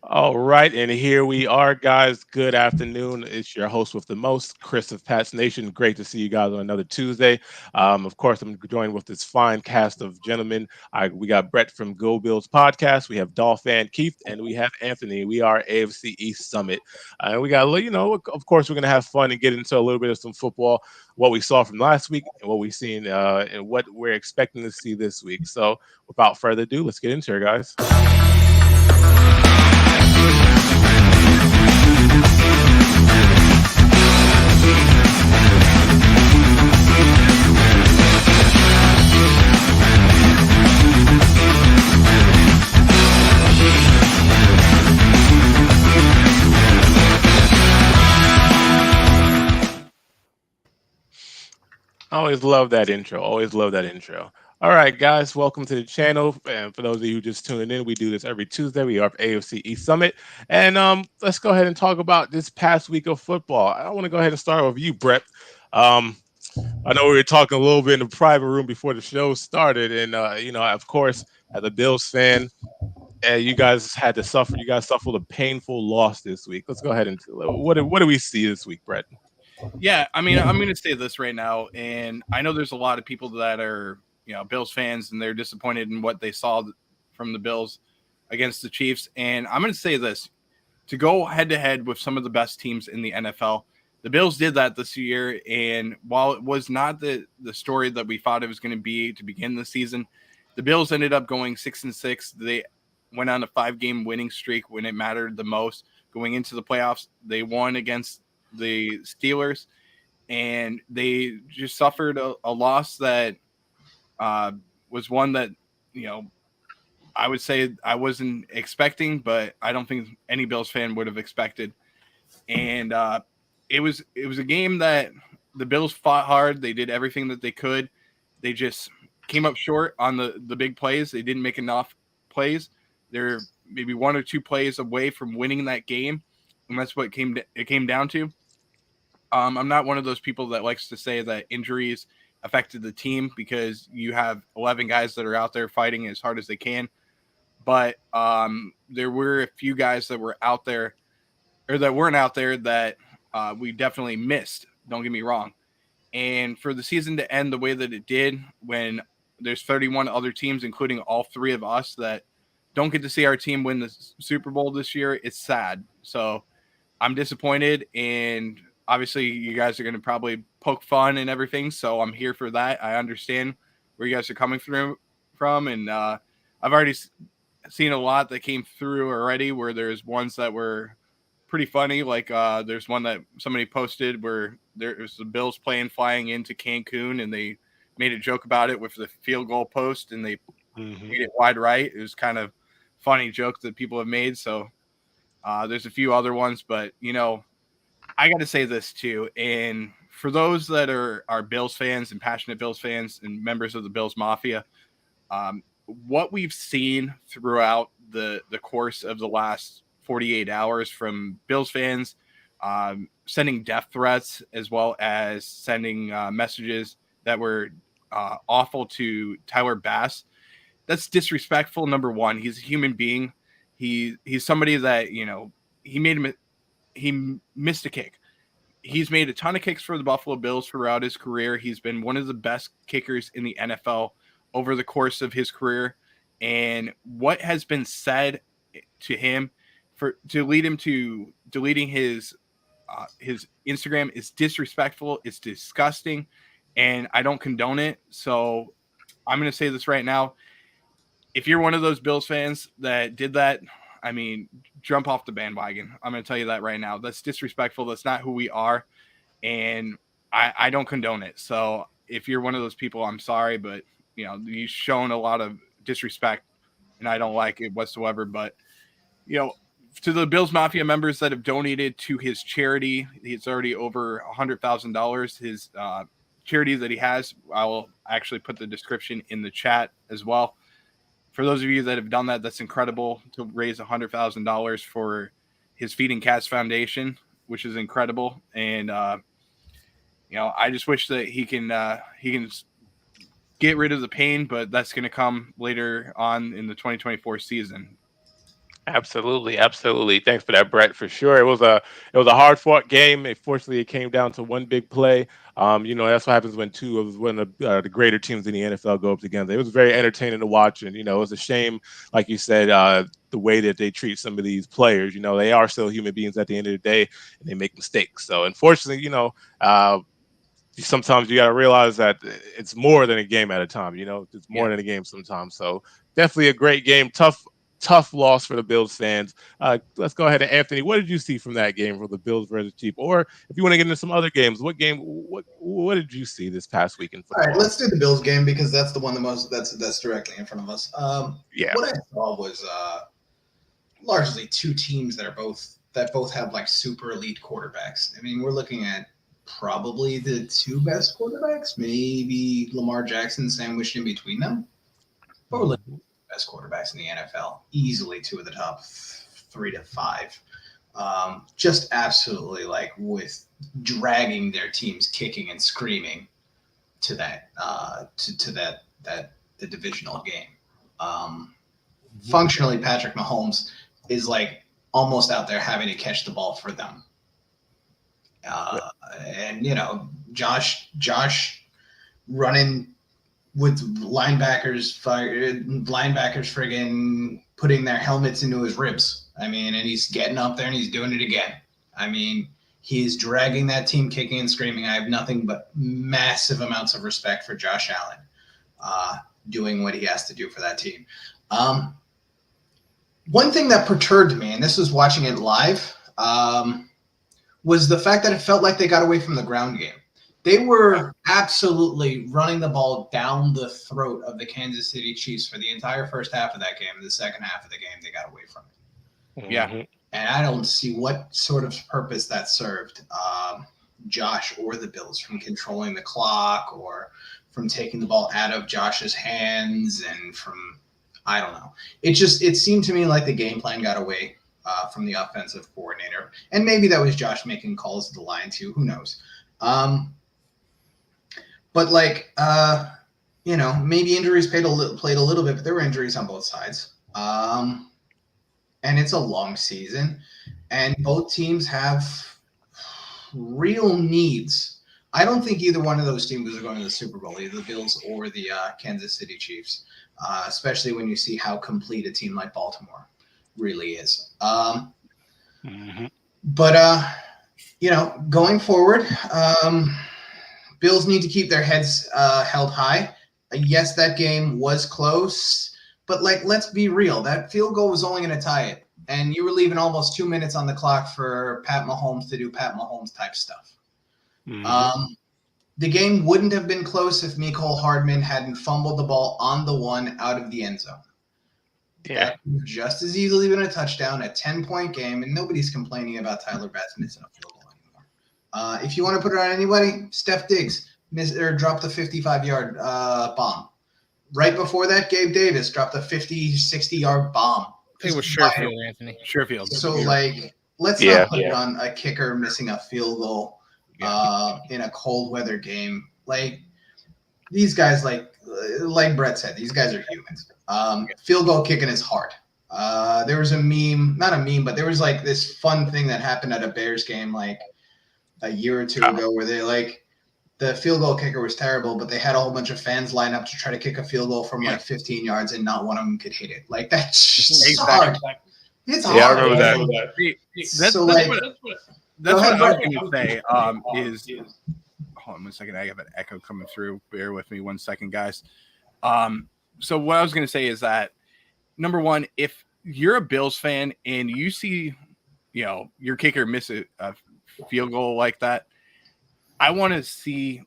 All right, and here we are, guys. Good afternoon. It's your host with the most, Chris of Pats Nation. Great to see you guys on another Tuesday. Of course, I'm joined with this fine cast of gentlemen. We got Brett from Go Bills podcast. We have Dolphin Keith, and we have Anthony. We are AFC East Summit, and we got of course, we're gonna have fun and get into a little bit of some football, what we saw from last week, and what we've seen, and what we're expecting to see this week. So, without further ado, let's get into it, guys. Always love that intro. Always love that intro. All right, guys, welcome to the channel. And for those of you who just tuning in, we do this every Tuesday. We are AFC East Summit, and let's go ahead and talk about this past week of football. I want to go ahead and start with you, Brett. Um, I know we were talking a little bit in the private room before the show started, and of course, as a Bills fan, you guys had to suffer. You guys suffered a painful loss this week. Let's go ahead and what do we see this week, Brett? Yeah, I mean, I'm going to say this right now, and I know there's a lot of people that are, Bills fans, and they're disappointed in what they saw from the Bills against the Chiefs. And I'm going to say this: to go head to head with some of the best teams in the NFL, the Bills did that this year. And while it was not the story that we thought it was going to be to begin the season, the Bills ended up going 6-6. They went on a 5-game winning streak when it mattered the most. Going into the playoffs, they won against the Steelers, and they just suffered a loss that was one that you know I would say I wasn't expecting, but I don't think any Bills fan would have expected. And it was a game that the Bills fought hard. They did everything that they could. They just came up short on the big plays. They didn't make enough plays. They're maybe one or two plays away from winning that game, and that's what it came down to. I'm not one of those people that likes to say that injuries affected the team because you have 11 guys that are out there fighting as hard as they can. But there were a few guys that were out there or that weren't out there that we definitely missed. Don't get me wrong. And for the season to end the way that it did, when there's 31 other teams, including all three of us, that don't get to see our team win the Super Bowl this year, it's sad. So I'm disappointed, and obviously you guys are going to probably poke fun and everything. So I'm here for that. I understand where you guys are coming through from, and I've already seen a lot that came through already. Where there's ones that were pretty funny, like there's one that somebody posted where there was the Bills plane flying into Cancun, and they made a joke about it with the field goal post, and they Hmm. made it wide right. It was kind of funny joke that people have made. So there's a few other ones, but I got to say this too. And for those that are Bills fans and passionate Bills fans and members of the Bills Mafia, um, what we've seen throughout the course of the last 48 hours from Bills fans sending death threats as well as sending messages that were awful to Tyler Bass. That's disrespectful. Number one, he's a human being. He's somebody that he made him he missed a kick. He's made a ton of kicks for the Buffalo Bills throughout his career. He's been one of the best kickers in the NFL over the course of his career. And what has been said to him to lead him to deleting his Instagram is disrespectful. It's disgusting, and I don't condone it. So I'm going to say this right now: if you're one of those Bills fans that did that, I mean, jump off the bandwagon. I'm going to tell you that right now. That's disrespectful. That's not who we are, and I don't condone it. So if you're one of those people, I'm sorry, but you've shown a lot of disrespect, and I don't like it whatsoever. But you know, to the Bills Mafia members that have donated to his charity, it's already over $100,000. His charity that he has, I will actually put the description in the chat as well. For those of you that have done that, that's incredible to raise $100,000 for his Feeding Cats Foundation, which is incredible. And I just wish that he can get rid of the pain, but that's going to come later on in the 2024 season. Absolutely, absolutely. Thanks for that, Brett. For sure, it was a hard fought game. Fortunately, it came down to one big play. That's what happens when two of one of the greater teams in the NFL go up together. It was very entertaining to watch, and it was a shame, like you said, the way that they treat some of these players. They are still human beings at the end of the day, and they make mistakes. So, unfortunately, sometimes you got to realize that it's more than a game at a time. It's more Yeah. than a game sometimes. So definitely a great game. Tough loss for the Bills fans. Let's go ahead and Anthony. What did you see from that game for the Bills versus Chiefs? Or if you want to get into some other games, what did you see this past week in All right, football? let's do the Bills game because that's the one that's directly in front of us. Yeah. What I saw was largely two teams that both have like super elite quarterbacks. I mean, we're looking at probably the two best quarterbacks, maybe Lamar Jackson sandwiched in between them. But we're looking at the best quarterbacks in the NFL, easily two of the top 3 to 5. Just absolutely like with dragging their teams kicking and screaming to that to that the divisional game. Functionally, Patrick Mahomes is like almost out there having to catch the ball for them. And Josh running with linebackers friggin' putting their helmets into his ribs. I mean, and he's getting up there and he's doing it again. I mean, he's dragging that team kicking and screaming. I have nothing but massive amounts of respect for Josh Allen doing what he has to do for that team. One thing that perturbed me, and this was watching it live, was the fact that it felt like they got away from the ground game. They were absolutely running the ball down the throat of the Kansas City Chiefs for the entire first half of that game. The second half of the game, they got away from it. Yeah. And I don't see what sort of purpose that served Josh or the Bills from controlling the clock or from taking the ball out of Josh's hands and from, I don't know. It seemed to me like the game plan got away from the offensive coordinator. And maybe that was Josh making calls to the line too. Who knows? But maybe injuries played a little bit, but there were injuries on both sides. And it's a long season, and both teams have real needs. I don't think either one of those teams are going to the Super Bowl, either the Bills or the Kansas City Chiefs, especially when you see how complete a team like Baltimore really is. But going forward, Bills need to keep their heads held high. Yes, that game was close. But, let's be real. That field goal was only going to tie it. And you were leaving almost 2 minutes on the clock for Pat Mahomes to do Pat Mahomes type stuff. The game wouldn't have been close if Mecole Hardman hadn't fumbled the ball on the one out of the end zone. Yeah. That would just as easily been a touchdown, a 10-point game, and nobody's complaining about Tyler Bass missing a field goal anymore. If you want to put it on anybody, Steph Diggs dropped a 55-yard bomb. Right before that, Gabe Davis dropped a 50, 60-yard bomb. I think it was Sherfield, Anthony. Sherfield. So, let's not put it on a kicker missing a field goal in a cold weather game. These guys, like Brett said, these guys are humans. Field goal kicking is hard. There was a meme, not a meme, but there was this fun thing that happened at a Bears game a year or two ago where they the field goal kicker was terrible, but they had a whole bunch of fans line up to try to kick a field goal from 15 yards, and not one of them could hit it. That's just hard. It's hard. Yeah, I remember that. That's what I was going to say. Hold on 1 second. I have an echo coming through. Bear with me 1 second, guys. So what I was going to say is that, number one, if you're a Bills fan and you see, your kicker miss a field goal like that, I want to see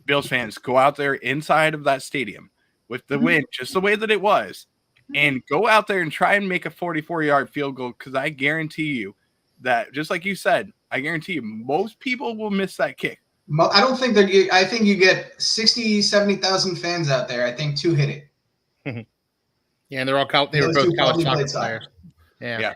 Bills fans go out there inside of that stadium with the wind, just the way that it was, and go out there and try and make a 44-yard field goal, because I guarantee you that, just like you said, I guarantee you most people will miss that kick. I don't think I think you get 60, 70,000 fans out there. I think 2 hit it. Yeah, and they were both college soccer players. Yeah.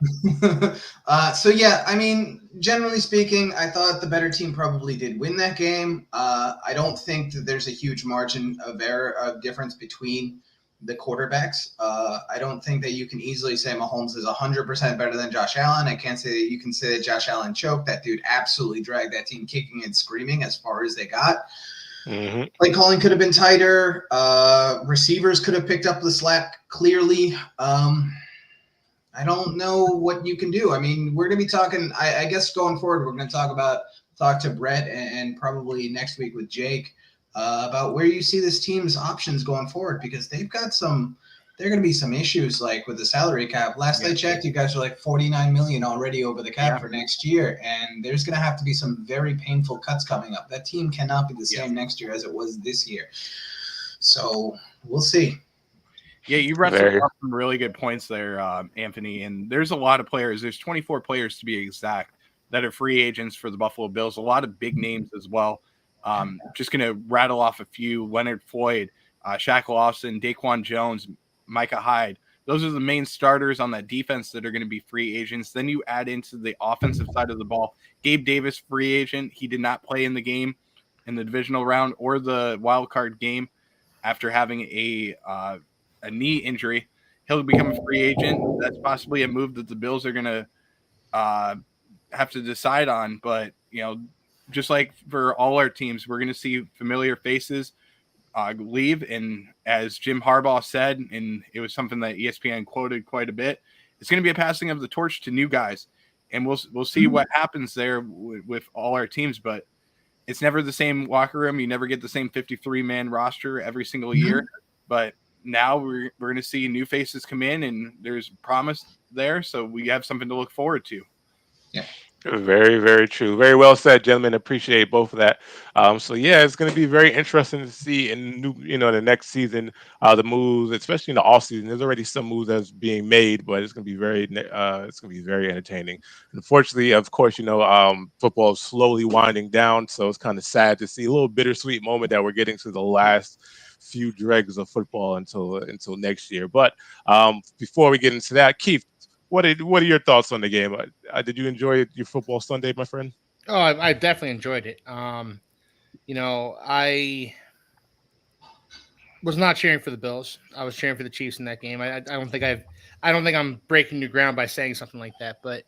I mean, generally speaking, I thought the better team probably did win that game. I don't think that there's a huge margin of error of difference between the quarterbacks. I don't think that you can easily say Mahomes is 100% better than Josh Allen. I can't say that you can say that Josh Allen choked. That dude absolutely dragged that team kicking and screaming as far as they got. Play calling could have been tighter. Receivers could have picked up the slack clearly. I don't know what you can do. I mean, we're going to be talking, I guess going forward, we're going to talk to Brett and probably next week with Jake about where you see this team's options going forward, because there are going to be some issues like with the salary cap. Last I checked, you guys are like 49 million already over the cap for next year. And there's going to have to be some very painful cuts coming up. That team cannot be the same next year as it was this year. So we'll see. Yeah, you wrestled up some really good points there, Anthony. And there's a lot of players. There's 24 players to be exact that are free agents for the Buffalo Bills. A lot of big names as well. Just going to rattle off a few: Leonard Floyd, Shaq Lawson, Daquan Jones, Micah Hyde. Those are the main starters on that defense that are going to be free agents. Then you add into the offensive side of the ball. Gabe Davis, free agent. He did not play in the game in the divisional round or the wild card game after having a knee injury. He'll become a free agent. That's possibly a move that the Bills are going to have to decide on. But, just like for all our teams, we're going to see familiar faces leave. And as Jim Harbaugh said, and it was something that ESPN quoted quite a bit, it's going to be a passing of the torch to new guys. And we'll see what happens there with all our teams. But it's never the same locker room. You never get the same 53-man roster every single year. But now we're going to see new faces come in, and there's promise there. So we have something to look forward to. Yeah. Very, very true. Very well said, gentlemen. Appreciate both of that. So yeah, it's going to be very interesting to see in the next season, the moves, especially in the off season. There's already some moves that's being made, but it's going to be very entertaining. Unfortunately, of course, football is slowly winding down, so it's kind of sad to see a little bittersweet moment that we're getting to the last few dregs of football until next year. But before we get into that, Keith, what are your thoughts on the game? Did you enjoy your football Sunday, my friend? Oh, I definitely enjoyed it. I was not cheering for the Bills. I was cheering for the Chiefs in that game. I don't think I'm breaking new ground by saying something like that. But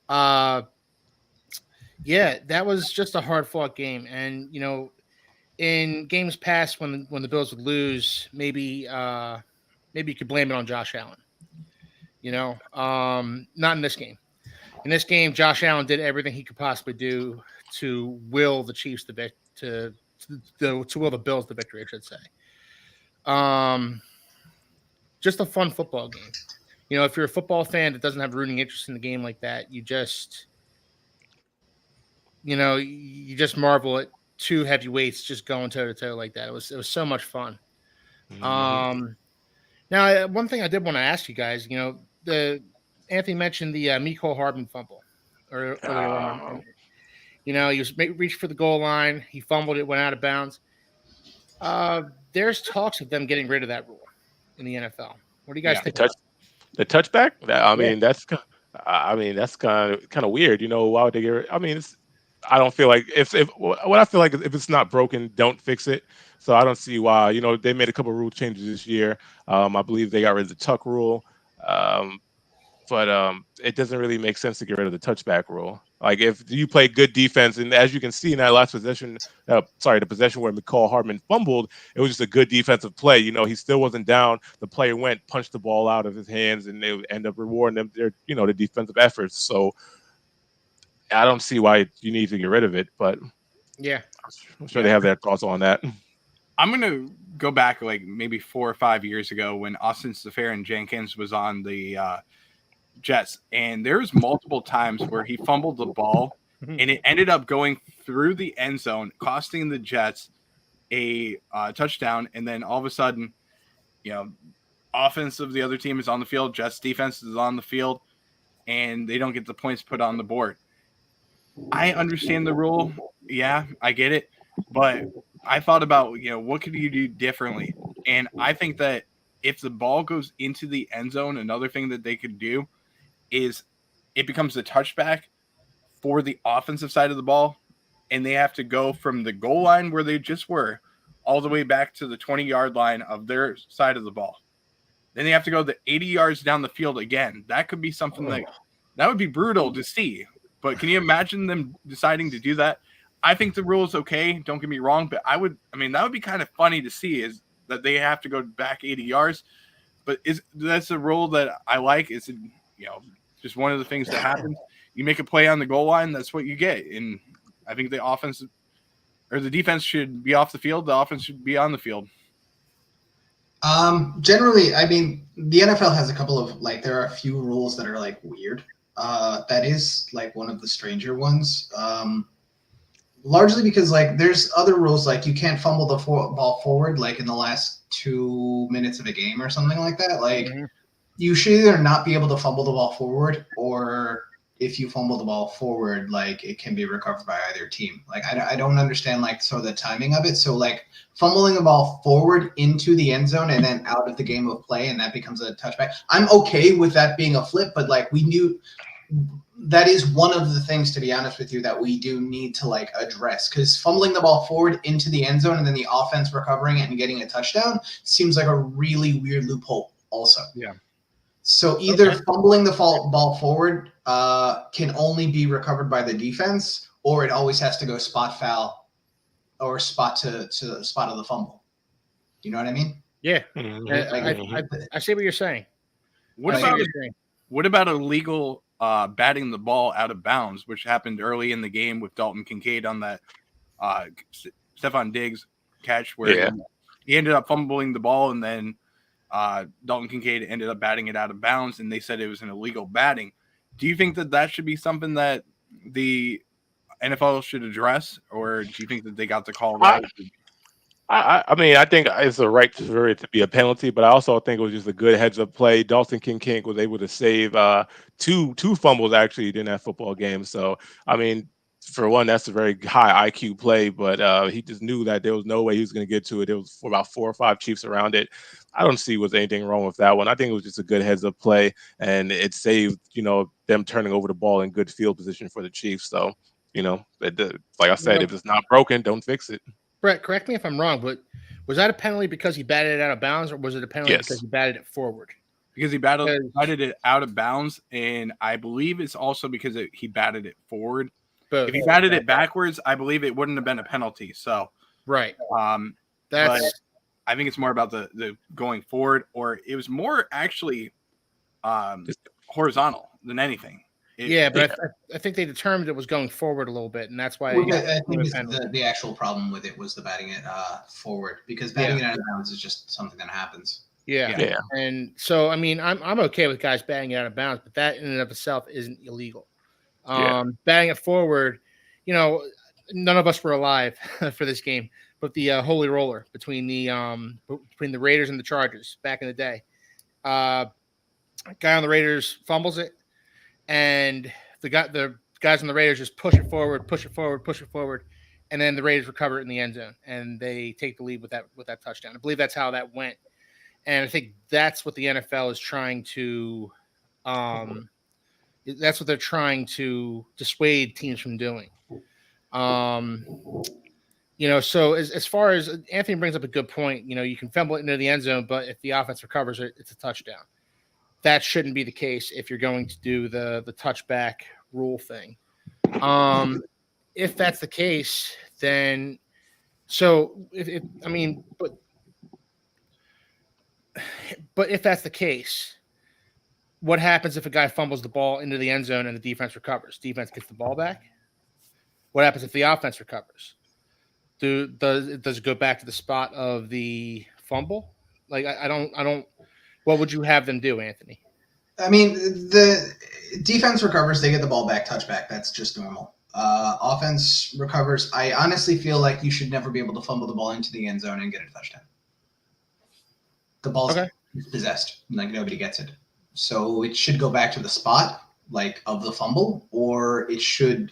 that was just a hard fought game. And in games past when the Bills would lose, maybe you could blame it on Josh Allen. Not in this game. In this game, Josh Allen did everything he could possibly do to will the Chiefs to will the Bills the victory, I should say. Just a fun football game. If you're a football fan that doesn't have rooting interest in the game like that, you just marvel at two heavyweights just going toe to toe like that. It was so much fun. Now, one thing I did want to ask you guys, Anthony mentioned the Mecole Hardman fumble earlier on. He was reached for the goal line. He fumbled it, went out of bounds. There's talks of them getting rid of that rule in the NFL. What do you guys think? The touchback? That's kind of weird. Why would they get rid? I don't feel like if it's not broken, don't fix it. So I don't see why. They made a couple of rule changes this year. I believe they got rid of the tuck rule. But it doesn't really make sense to get rid of the touchback rule. Like if you play good defense, and as you can see in that last possession, the possession where Mecole Hardman fumbled, it was just a good defensive play. He still wasn't down. The player went, punched the ball out of his hands, and they end up rewarding them the defensive efforts. So I don't see why you need to get rid of it, but yeah, I'm sure they have their thoughts on that. I'm going to go back like maybe 4 or 5 years ago when Austin Seferian-Jenkins was on the Jets, and there was multiple times where he fumbled the ball and it ended up going through the end zone, costing the Jets a touchdown. And then all of a sudden, offense of the other team is on the field, Jets defense is on the field, and they don't get the points put on the board. I understand the rule. Yeah, I get it. But I thought about, what could you do differently? And I think that if the ball goes into the end zone, another thing that they could do is it becomes a touchback for the offensive side of the ball, and they have to go from the goal line where they just were all the way back to the 20-yard line of their side of the ball. Then they have to go the 80 yards down the field again. That could be something that would be brutal to see. But can you imagine them deciding to do that? I think the rule is okay. Don't get me wrong, but that would be kind of funny to see, is that they have to go back 80 yards. But that's a rule that I like. It's just one of the things that happens. You make a play on the goal line, that's what you get. And I think the offense or the defense should be off the field. The offense should be on the field. Generally, I mean, the NFL has a couple of there are a few rules that are weird. That is one of the stranger ones. Largely because there's other rules you can't fumble the ball forward in the last 2 minutes of a game or something like that. You should either not be able to fumble the ball forward, or if you fumble the ball forward, it can be recovered by either team. I don't understand the timing of it. So fumbling the ball forward into the end zone and then out of the game of play, and that becomes a touchback. I'm okay with that being a flip, but we knew that is one of the things, to be honest with you, that we do need to address, because fumbling the ball forward into the end zone and then the offense recovering it and getting a touchdown seems like a really weird loophole also. Yeah. So either fumbling the ball forward can only be recovered by the defense, or it always has to go spot foul or spot to the spot of the fumble. You know what I mean? Yeah. I see what you're saying. What about illegal batting the ball out of bounds, which happened early in the game with Dalton Kincaid on that Stephon Diggs catch where he ended up fumbling the ball, and then Dalton Kincaid ended up batting it out of bounds, and they said it was an illegal batting. Do you think that should be something that the NFL should address, or do you think that they got the call right? I mean, I think it's a right for it to be a penalty, but I also think it was just a good heads-up play. Dalton Kincaid was able to save two fumbles actually in that football game. So, I mean, for one, that's a very high IQ play, but he just knew that there was no way he was going to get to it. There was about 4 or 5 Chiefs around it. I don't see was anything wrong with that one. I think it was just a good heads-up play, and it saved, them turning over the ball in good field position for the Chiefs. So, like I said, if it's not broken, don't fix it. Brett, correct me if I'm wrong, but was that a penalty because he batted it out of bounds, or was it a penalty because he batted it forward? Because he batted it out of bounds, and I believe it's also because he batted it forward. But if he batted it backwards, I believe it wouldn't have been a penalty. So right, but I think it's more about the going forward, or it was more actually horizontal than anything. But I think they determined it was going forward a little bit, and that's why. I think the actual problem with it was the batting it forward, because batting it out of bounds is just something that happens. Yeah. And so, I mean, I'm okay with guys batting it out of bounds, but that in and of itself isn't illegal. Batting it forward, none of us were alive for this game, but the holy roller between the Raiders and the Chargers back in the day. Guy on the Raiders fumbles it, and the guys on the Raiders just push it forward, and then the Raiders recover it in the end zone, and they take the lead with that touchdown. I believe that's how that went, and I think that's what the NFL is trying to. That's what they're trying to dissuade teams from doing. So as far as Anthony brings up a good point, you can fumble it into the end zone, but if the offense recovers it, it's a touchdown. That shouldn't be the case if you're going to do the touchback rule thing. If that's the case, then but if that's the case, what happens if a guy fumbles the ball into the end zone and the defense recovers? Defense gets the ball back. What happens if the offense recovers? Does it go back to the spot of the fumble? I don't. What would you have them do, Anthony? I mean, the defense recovers, they get the ball back, touchback. That's just normal. Offense recovers. I honestly feel like you should never be able to fumble the ball into the end zone and get a touchdown. The ball's possessed. Nobody gets it. So it should go back to the spot, of the fumble, or it should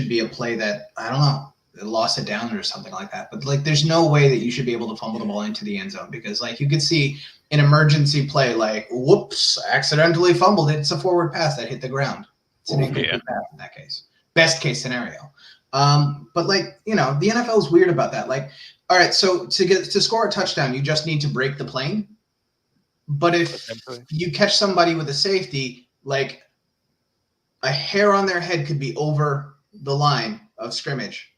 be a play that, I don't know, it lost it down or something like that. But there's no way that you should be able to fumble the ball into the end zone, because you could see an emergency play, whoops, accidentally fumbled it. It's a forward pass that hit the ground. It's an incomplete pass in that case. Best case scenario. But like, the NFL is weird about that. Like, all right, so to score a touchdown, you just need to break the plane. But if you catch somebody with a safety, like a hair on their head could be over the line of scrimmage.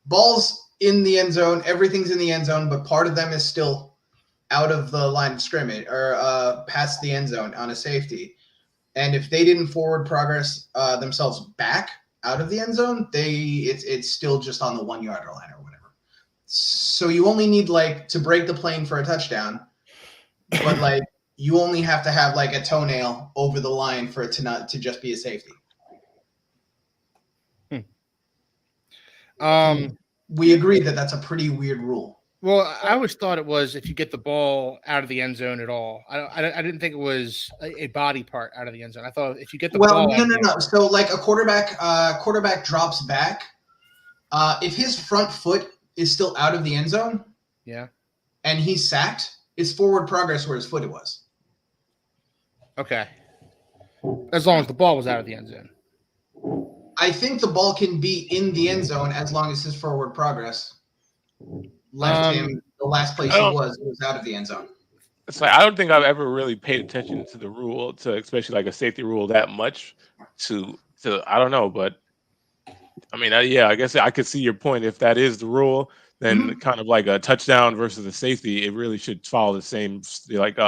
Ball's in the end zone, everything's in the end zone, but part of them is still out of the line of scrimmage or past the end zone on a safety. And if they didn't forward progress themselves back out of the end zone, it's still just on the 1 yard line or whatever. So you only need like to break the plane for a touchdown, but like you only have to have like a toenail over the line for it to just be a safety. We agree that that's a pretty weird rule. Well, I always thought it was if you get the ball out of the end zone at all. I didn't think it was a body part out of the end zone. I thought if you get the ball. No. So like a quarterback drops back. If his front foot is still out of the end zone, yeah, and he's sacked, it's forward progress where his foot was. Okay. As long as the ball was out of the end zone. I think the ball can be in the end zone as long as his forward progress left him the last place he was out of the end zone. It's like I don't think I've ever really paid attention to the rule, to especially like a safety rule that much. To I don't know, but I mean, I guess I could see your point. If that is the rule, then kind of like a touchdown versus a safety, it really should follow the same like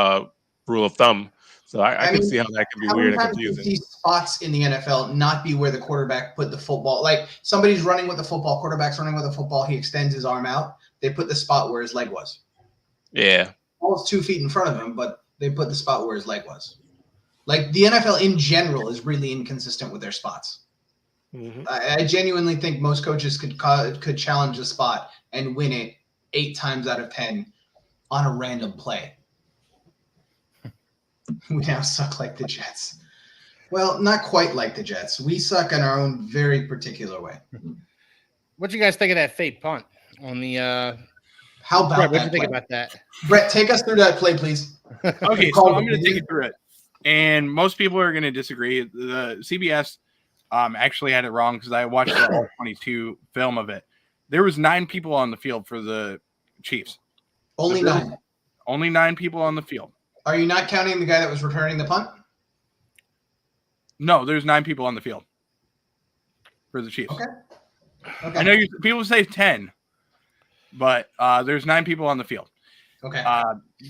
rule of thumb. So I can see how that can be weird and confusing. These spots in the NFL not be where the quarterback put the football. Like somebody's running with the football, quarterback's running with the football, he extends his arm out. They put the spot where his leg was. Yeah. Almost 2 feet in front of him, but they put the spot where his leg was. Like the NFL in general is really inconsistent with their spots. Mm-hmm. I genuinely think most coaches could challenge a spot and win it 8 times out of 10 on a random play. We now suck like the Jets. Well, not quite like the Jets. We suck in our own very particular way. What do you guys think of that fake punt on the? How about Brett, what do you think about that? Brett, take us through that play, please. Okay, so I'm going to take you through it. And most people are going to disagree. The CBS actually had it wrong because I watched the all 22 film of it. There was 9 people on the field for the Chiefs. Only 9. Only 9 people on the field. Are you not counting the guy that was returning the punt? No, there's 9 people on the field for the Chiefs. Okay. I know people say 10, but there's 9 people on the field. Okay.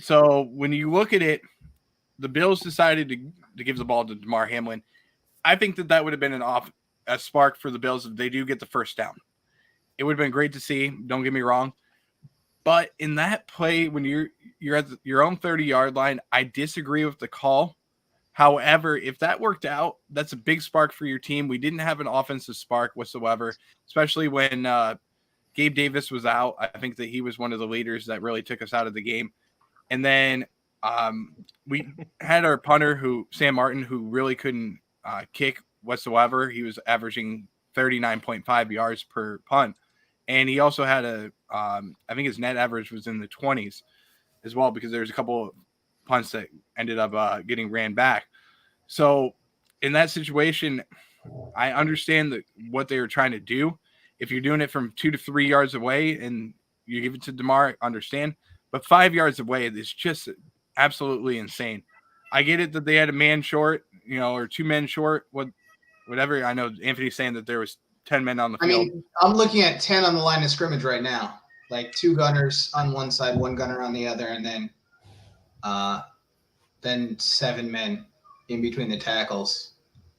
So when you look at it, the Bills decided to give the ball to Damar Hamlin. I think that would have been a spark for the Bills if they do get the first down. It would have been great to see. Don't get me wrong. But in that play, when you're at your own 30-yard line, I disagree with the call. However, if that worked out, that's a big spark for your team. We didn't have an offensive spark whatsoever, especially when Gabe Davis was out. I think that he was one of the leaders that really took us out of the game. And then we had our punter, Sam Martin, who really couldn't kick whatsoever. He was averaging 39.5 yards per punt. And he also had I think his net average was in the 20s as well, because there's a couple of punts that ended up getting ran back. So in that situation, I understand what they were trying to do. If you're doing it from 2 to 3 yards away and you give it to Damar, understand. But 5 yards away is just absolutely insane. I get it that they had a man short, or 2 men short, whatever. I know Anthony's saying that there was 10 men on the field. I mean, I'm looking at 10 on the line of scrimmage right now. Like 2 gunners on one side, 1 gunner on the other, and then 7 men in between the tackles.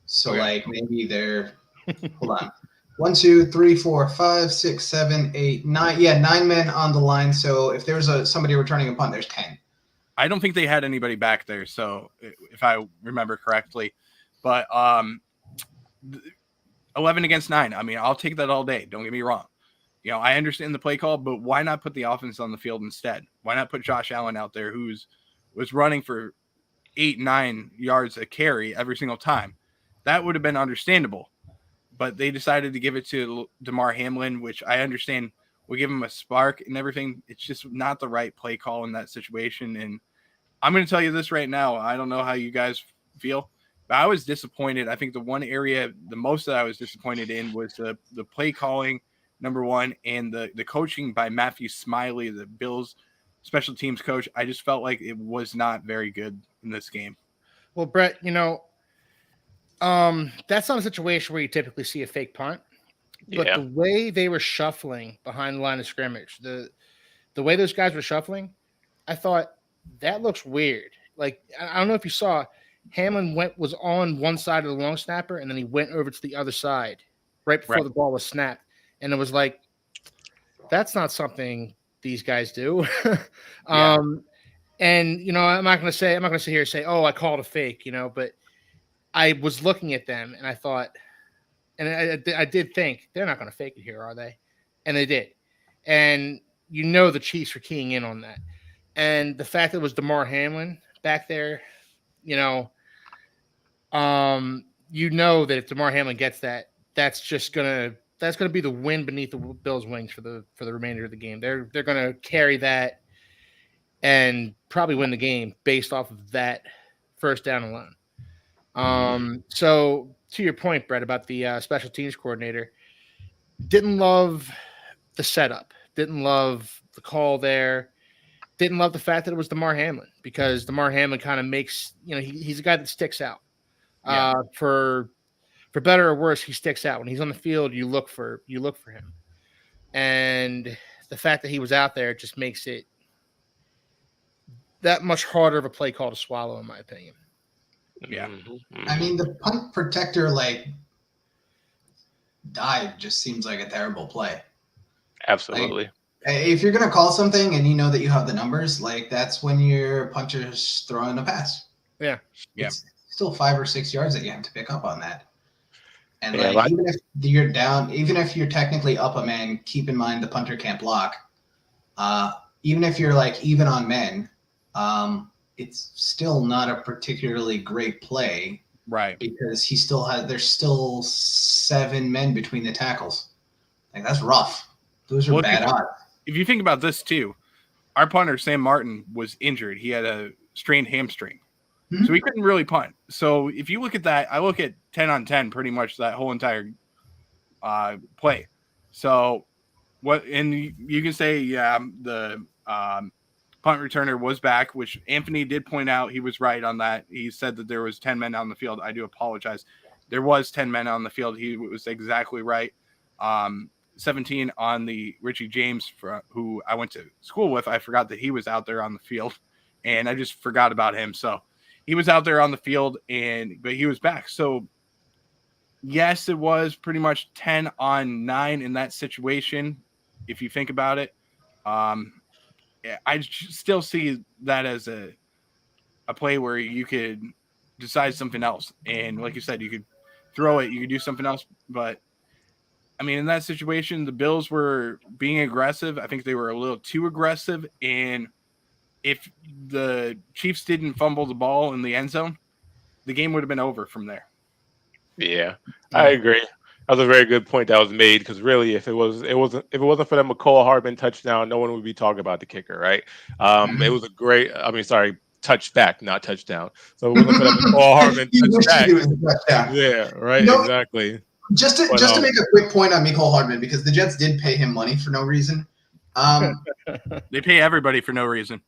So like maybe they're hold on. 1, 2, 3, 4, 5, 6, 7, 8, 9. Yeah, 9 men on the line. So if there's somebody returning a punt, there's 10. I don't think they had anybody back there, so if I remember correctly. But 11 against 9. I mean, I'll take that all day. Don't get me wrong. I understand the play call, but why not put the offense on the field instead? Why not put Josh Allen out there was running for 8-9 yards a carry every single time? That would have been understandable. But they decided to give it to Damar Hamlin, which I understand will give him a spark and everything. It's just not the right play call in that situation. And I'm going to tell you this right now. I don't know how you guys feel. But I was disappointed. I think the one area the most that I was disappointed in was the play calling, number one, and the coaching by Matthew Smiley, the Bills special teams coach. I just felt like it was not very good in this game. Well, Brett, that's not a situation where you typically see a fake punt. But the way they were shuffling behind the line of scrimmage, the way those guys were shuffling, I thought that looks weird. Like, I don't know if you saw, Hamlin was on one side of the long snapper, and then he went over to the other side right before the ball was snapped. And it was like, that's not something these guys do. And I'm not going to sit here and say, oh, I called a fake, but I was looking at them and I thought, and I did think they're not going to fake it here, are they? And they did. And the Chiefs were keying in on that. And the fact that it was Damar Hamlin back there, that if Damar Hamlin gets that, that's going to be the wind beneath the Bills' wings for the remainder of the game. They're going to carry that and probably win the game based off of that first down alone. So to your point, Brett, about the special teams coordinator, didn't love the setup, didn't love the call there, didn't love the fact that it was Damar Hamlin, because Damar Hamlin kind of makes, he's a guy that sticks out. For better or worse, he sticks out. When he's on the field, you look for him. And the fact that he was out there just makes it that much harder of a play call to swallow, in my opinion. Yeah. I mean, the punt protector, dive just seems like a terrible play. Absolutely. If you're going to call something and you know that you have the numbers, that's when your puncher's throwing a pass. Yeah. It's still 5 or 6 yards that you have to pick up on that. And even if you're down, even if you're technically up a man, keep in mind the punter can't block. Even if you're even on men, it's still not a particularly great play, right? Because there's still 7 men between the tackles. That's rough. Those are bad odds. If you think about this too, our punter Sam Martin was injured. He had a strained hamstring, so he couldn't really punt. So if you look at that, I look at 10 on 10 pretty much that whole entire play. So what? And you can say, the punt returner was back, which Anthony did point out. He was right on that. He said that there was 10 men on the field. I do apologize. There was 10 men on the field. He was exactly right. 17 on the Richie James, who I went to school with. I forgot that he was out there on the field, and I just forgot about him. So he was out there on the field, but he was back. So yes, it was pretty much 10 on 9 in that situation, if you think about it. I still see that as a play where you could decide something else. And like you said, you could throw it, you could do something else. But, I mean, in that situation, the Bills were being aggressive. I think they were a little too aggressive. And if the Chiefs didn't fumble the ball in the end zone, the game would have been over from there. Yeah, I agree. That was a very good point that was made, because really, if it wasn't for that McCall Hardman touchdown, no one would be talking about the kicker, right? It was a great, touchback, not touchdown. So it wasn't for that McCall Hardman touchback. Yeah, right, exactly. Just to make a quick point on Mecole Hardman, because the Jets did pay him money for no reason. They pay everybody for no reason.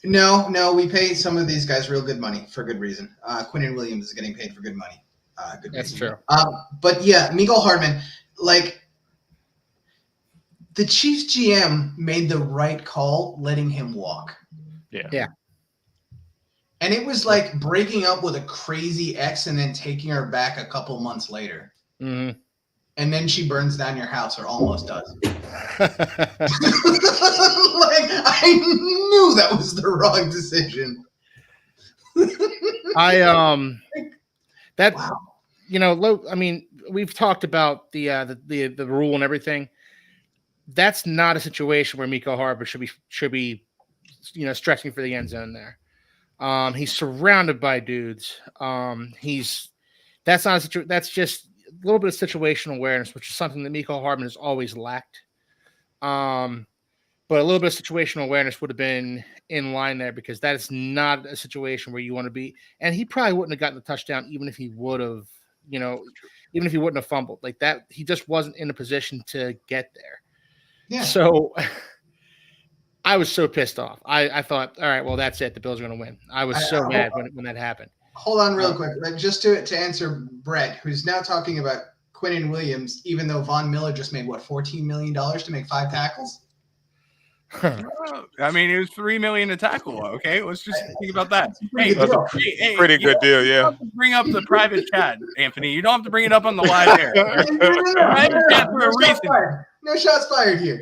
No, we pay some of these guys real good money for good reason. Quinnen Williams is getting paid for good money. That's true. But yeah, Mecole Hardman, the Chiefs GM made the right call letting him walk. Yeah. And it was like breaking up with a crazy ex and then taking her back a couple months later. Mm-hmm. And then she burns down your house, or almost does. I knew that was the wrong decision. We've talked about the rule and everything. That's not a situation where Mecole Hardman should be stretching for the end zone there. He's surrounded by dudes. That's just a little bit of situational awareness, which is something that Mecole Hardman has always lacked. But a little bit of situational awareness would have been in line there, because that is not a situation where you want to be. And he probably wouldn't have gotten the touchdown even if he would have, even if he wouldn't have fumbled like that. He just wasn't in a position to get there. Yeah. So I was so pissed off. I thought, all right, well, that's it. The Bills are going to win. I was so mad when that happened. Hold on real quick. Just to answer Brett, who's now talking about Quinnen Williams, even though Von Miller just made, $14 million to make 5 tackles? I mean, it was $3 million a tackle. Okay, let's just think about that. Hey, pretty good deal. Yeah. Bring up the private chat, Anthony. You don't have to bring it up on the live air. Private chat for a reason. No shots fired here.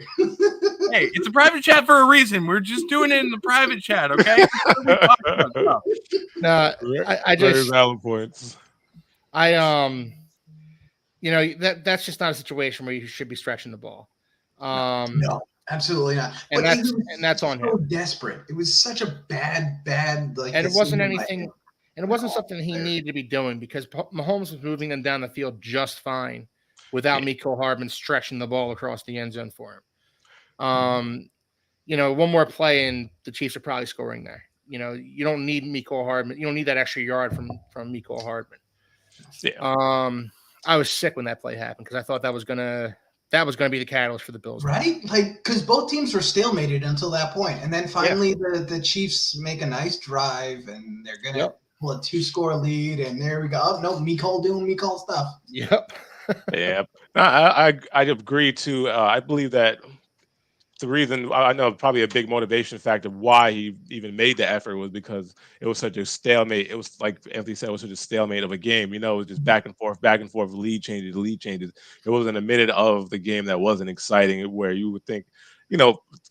Hey, it's a private chat for a reason. We're just doing it in the private chat, okay? No, I just very valid points. that's just not a situation where you should be stretching the ball. No. Absolutely not. And that's on him. Desperate. It was such a bad like. And it wasn't anything. And it wasn't something he needed to be doing, because Mahomes was moving them down the field just fine without Mecole Hardman stretching the ball across the end zone for him. One more play and the Chiefs are probably scoring there. You don't need Mecole Hardman. You don't need that extra yard from Mecole Hardman. Yeah. I was sick when that play happened, because I thought that was gonna be the catalyst for the Bills. Right? Because both teams were stalemated until that point. And then finally the Chiefs make a nice drive, and they're going to pull a 2-score lead. And there we go. Oh, no, Mecole doing Mecole stuff. Yep. Yeah. I agree, too. I believe that the reason, I know probably a big motivation factor why he even made the effort was because it was such a stalemate. It was like Anthony said, it was such a stalemate of a game. It was just back and forth, lead changes. It wasn't a minute of the game that wasn't exciting, where you would think,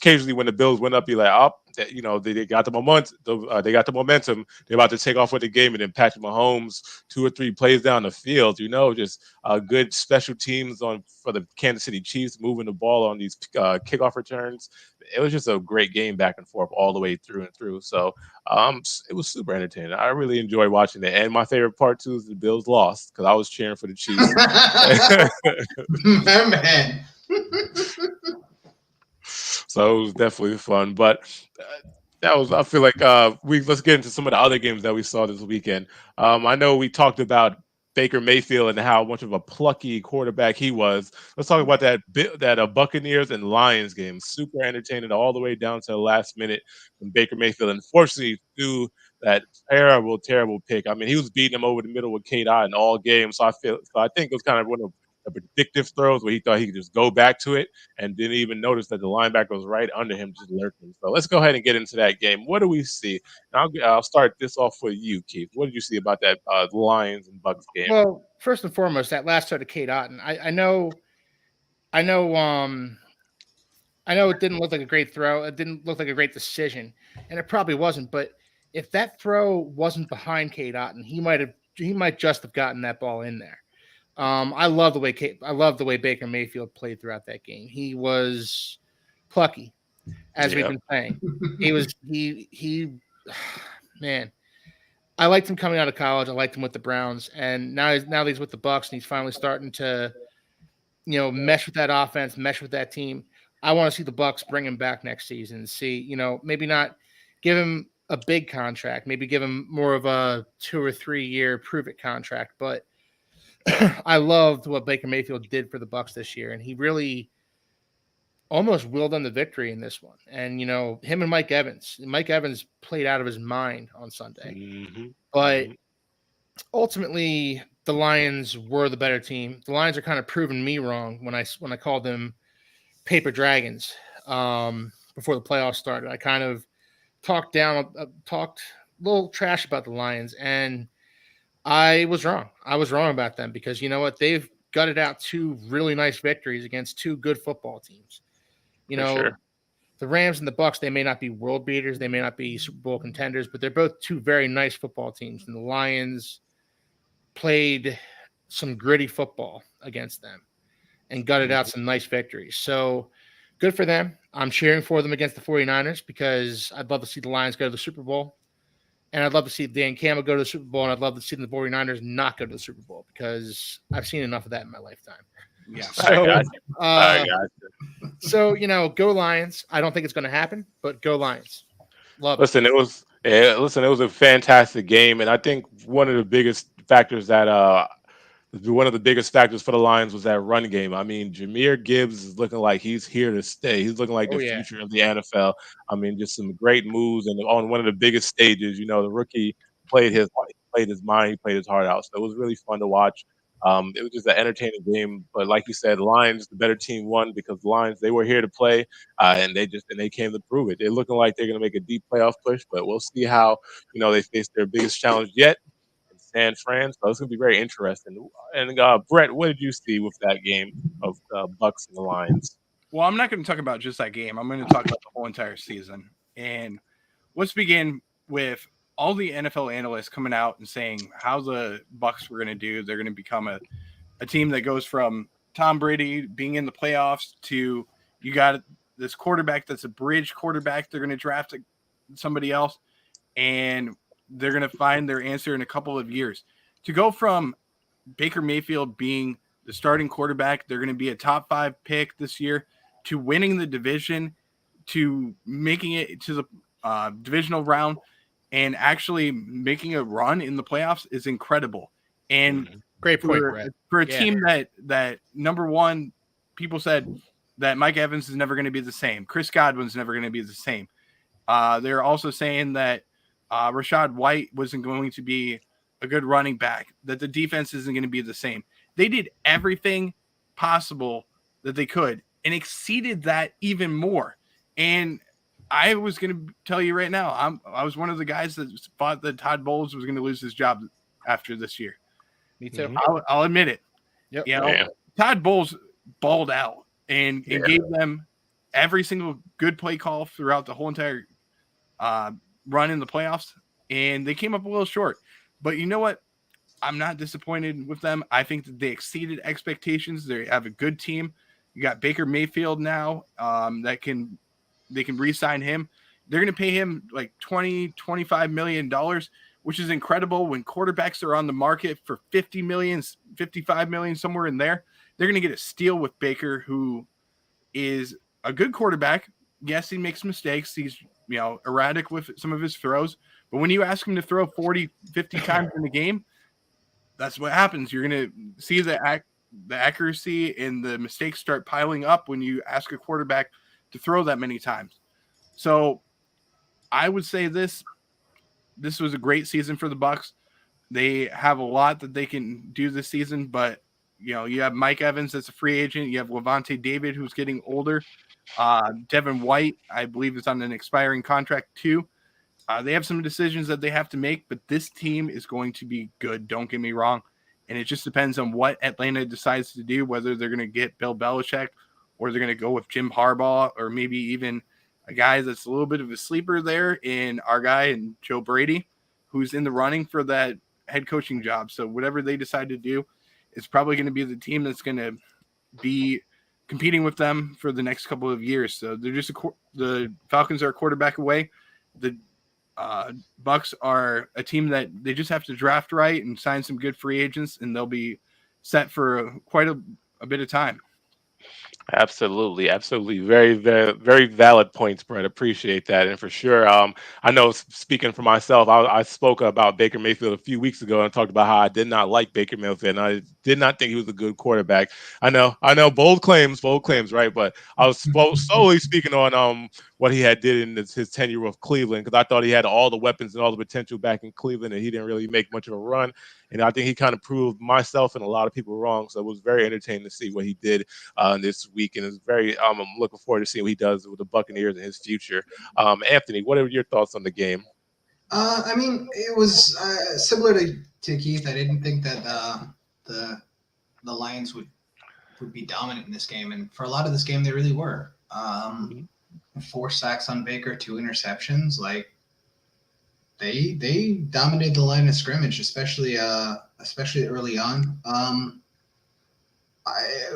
occasionally when the Bills went up, you're like, they got the momentum. They're about to take off with the game, and then Patrick Mahomes 2 or 3 plays down the field. Just good special teams for the Kansas City Chiefs, moving the ball on these kickoff returns. It was just a great game back and forth all the way through and through. So it was super entertaining. I really enjoyed watching it. And my favorite part too is the Bills lost, because I was cheering for the Chiefs. Man. So it was definitely fun, but I feel like let's get into some of the other games that we saw this weekend. I know we talked about Baker Mayfield and how much of a plucky quarterback he was. Let's talk about that Buccaneers and Lions game. Super entertaining all the way down to the last minute when Baker Mayfield unfortunately threw that terrible pick. I mean, he was beating him over the middle with K-Dot in all games. So I think it was kind of one of the predictive throws where he thought he could just go back to it and didn't even notice that the linebacker was right under him, just lurking. So let's go ahead and get into that game. What do we see? I'll start this off for you, Keith. What did you see about that Lions and Bucs game? Well, first and foremost, that last throw to Kate Otten, I know it didn't look like a great throw. It didn't look like a great decision, and it probably wasn't. But if that throw wasn't behind Kate Otten, he might just have gotten that ball in there. I love the way Baker Mayfield played throughout that game. He was plucky, as we've been saying. Man, I liked him coming out of college. I liked him with the Browns, and now he's with the Bucs, and he's finally starting to, mesh with that offense, mesh with that team. I want to see the Bucs bring him back next season and see, maybe not give him a big contract, maybe give him more of a 2 or 3 year prove it contract, but I loved what Baker Mayfield did for the Bucs this year, and he really almost willed them the victory in this one. And him and Mike Evans played out of his mind on Sunday, but ultimately the Lions were the better team. The Lions are kind of proving me wrong when I called them paper dragons before the playoffs started. I kind of talked a little trash about the Lions, and I was wrong. I was wrong about them, because you know what? They've gutted out 2 really nice victories against 2 good football teams. The Rams and the Bucs, they may not be world beaters. They may not be Super Bowl contenders, but they're both 2 very nice football teams. And the Lions played some gritty football against them and gutted out some nice victories. So good for them. I'm cheering for them against the 49ers, because I'd love to see the Lions go to the Super Bowl. And I'd love to see Dan Campbell go to the Super Bowl, and I'd love to see the 49ers not go to the Super Bowl, because I've seen enough of that in my lifetime. Yeah. So, go Lions. I don't think it's going to happen, but go Lions. Love Listen, it was a fantastic game, and I think one of the biggest factors for the Lions was that run game. I mean, Jahmyr Gibbs is looking like he's here to stay. He's looking like Oh, the yeah. future of the NFL. I mean, just some great moves, and on one of the biggest stages, the rookie played his mind, he played his heart out. So it was really fun to watch. It was just an entertaining game, but like you said, the Lions, the better team, won because the Lions they were here to play, and they came to prove it. They're looking like they're going to make a deep playoff push, but we'll see how they face their biggest challenge yet in San Fran. So it's going to be very interesting. And Brett, what did you see with that game of Bucks and the Lions? Well, I'm not going to talk about just that game. I'm going to talk about the whole entire season. And let's begin with all the NFL analysts coming out and saying how the Bucks were going to do. They're going to become a team that goes from Tom Brady being in the playoffs to you got this quarterback that's a bridge quarterback. They're going to draft somebody else, and they're going to find their answer in a couple of years. To go from Baker Mayfield being the starting quarterback, they're going to be a top 5 pick this year, to winning the division, to making it to the divisional round, and actually making a run in the playoffs is incredible. And great point, Brett. For a team that number one, people said that Mike Evans is never going to be the same. Chris Godwin's never going to be the same. They're also saying that Rachaad White wasn't going to be a good running back, that the defense isn't going to be the same. They did everything possible that they could and exceeded that even more. And I was going to tell you right now, I was one of the guys that thought that Todd Bowles was going to lose his job after this year. Me too. I'll admit it. Yep. Todd Bowles balled out and gave them every single good play call throughout the whole entire run in the playoffs, and they came up a little short. But you know what? I'm not disappointed with them. I think that they exceeded expectations. They have a good team. You got Baker Mayfield now they can re-sign him. They're going to pay him like $20-25 million, which is incredible when quarterbacks are on the market for $50 million, $55 million, somewhere in there. They're going to get a steal with Baker, who is a good quarterback. Yes, he makes mistakes. He's erratic with some of his throws. But when you ask him to throw 40, 50 times in the game, that's what happens. You're going to see the accuracy and the mistakes start piling up when you ask a quarterback to throw that many times. So I would say this was a great season for the Bucks. They have a lot that they can do this season, but you have Mike Evans that's a free agent. You have Levante David, who's getting older. Devin White, I believe, is on an expiring contract too. They have some decisions that they have to make, but this team is going to be good. Don't get me wrong. And it just depends on what Atlanta decides to do, whether they're going to get Bill Belichick or they're going to go with Jim Harbaugh, or maybe even a guy that's a little bit of a sleeper there in our guy and Joe Brady, who's in the running for that head coaching job. So whatever they decide to do, it's probably going to be the team that's going to be competing with them for the next couple of years. So they're just the Falcons are a quarterback away. The Bucks are a team that they just have to draft right and sign some good free agents, and they'll be set for quite a bit of time. Absolutely. Very, very, very valid points, Brett. Appreciate that. And for sure, I know speaking for myself, I spoke about Baker Mayfield a few weeks ago and talked about how I did not like Baker Mayfield, and I did not think he was a good quarterback. I know, bold claims, right? But I was solely speaking on what he had did in his tenure with Cleveland, because I thought he had all the weapons and all the potential back in Cleveland, and he didn't really make much of a run. And I think he kind of proved myself and a lot of people wrong. So it was very entertaining to see what he did this week, and it's very. I'm looking forward to seeing what he does with the Buccaneers in his future. Anthony, what are your thoughts on the game? I mean, it was similar to Keith. I didn't think that the Lions would be dominant in this game, and for a lot of this game, they really were. 4 sacks on Baker, 2 interceptions. Like they dominated the line of scrimmage, especially early on.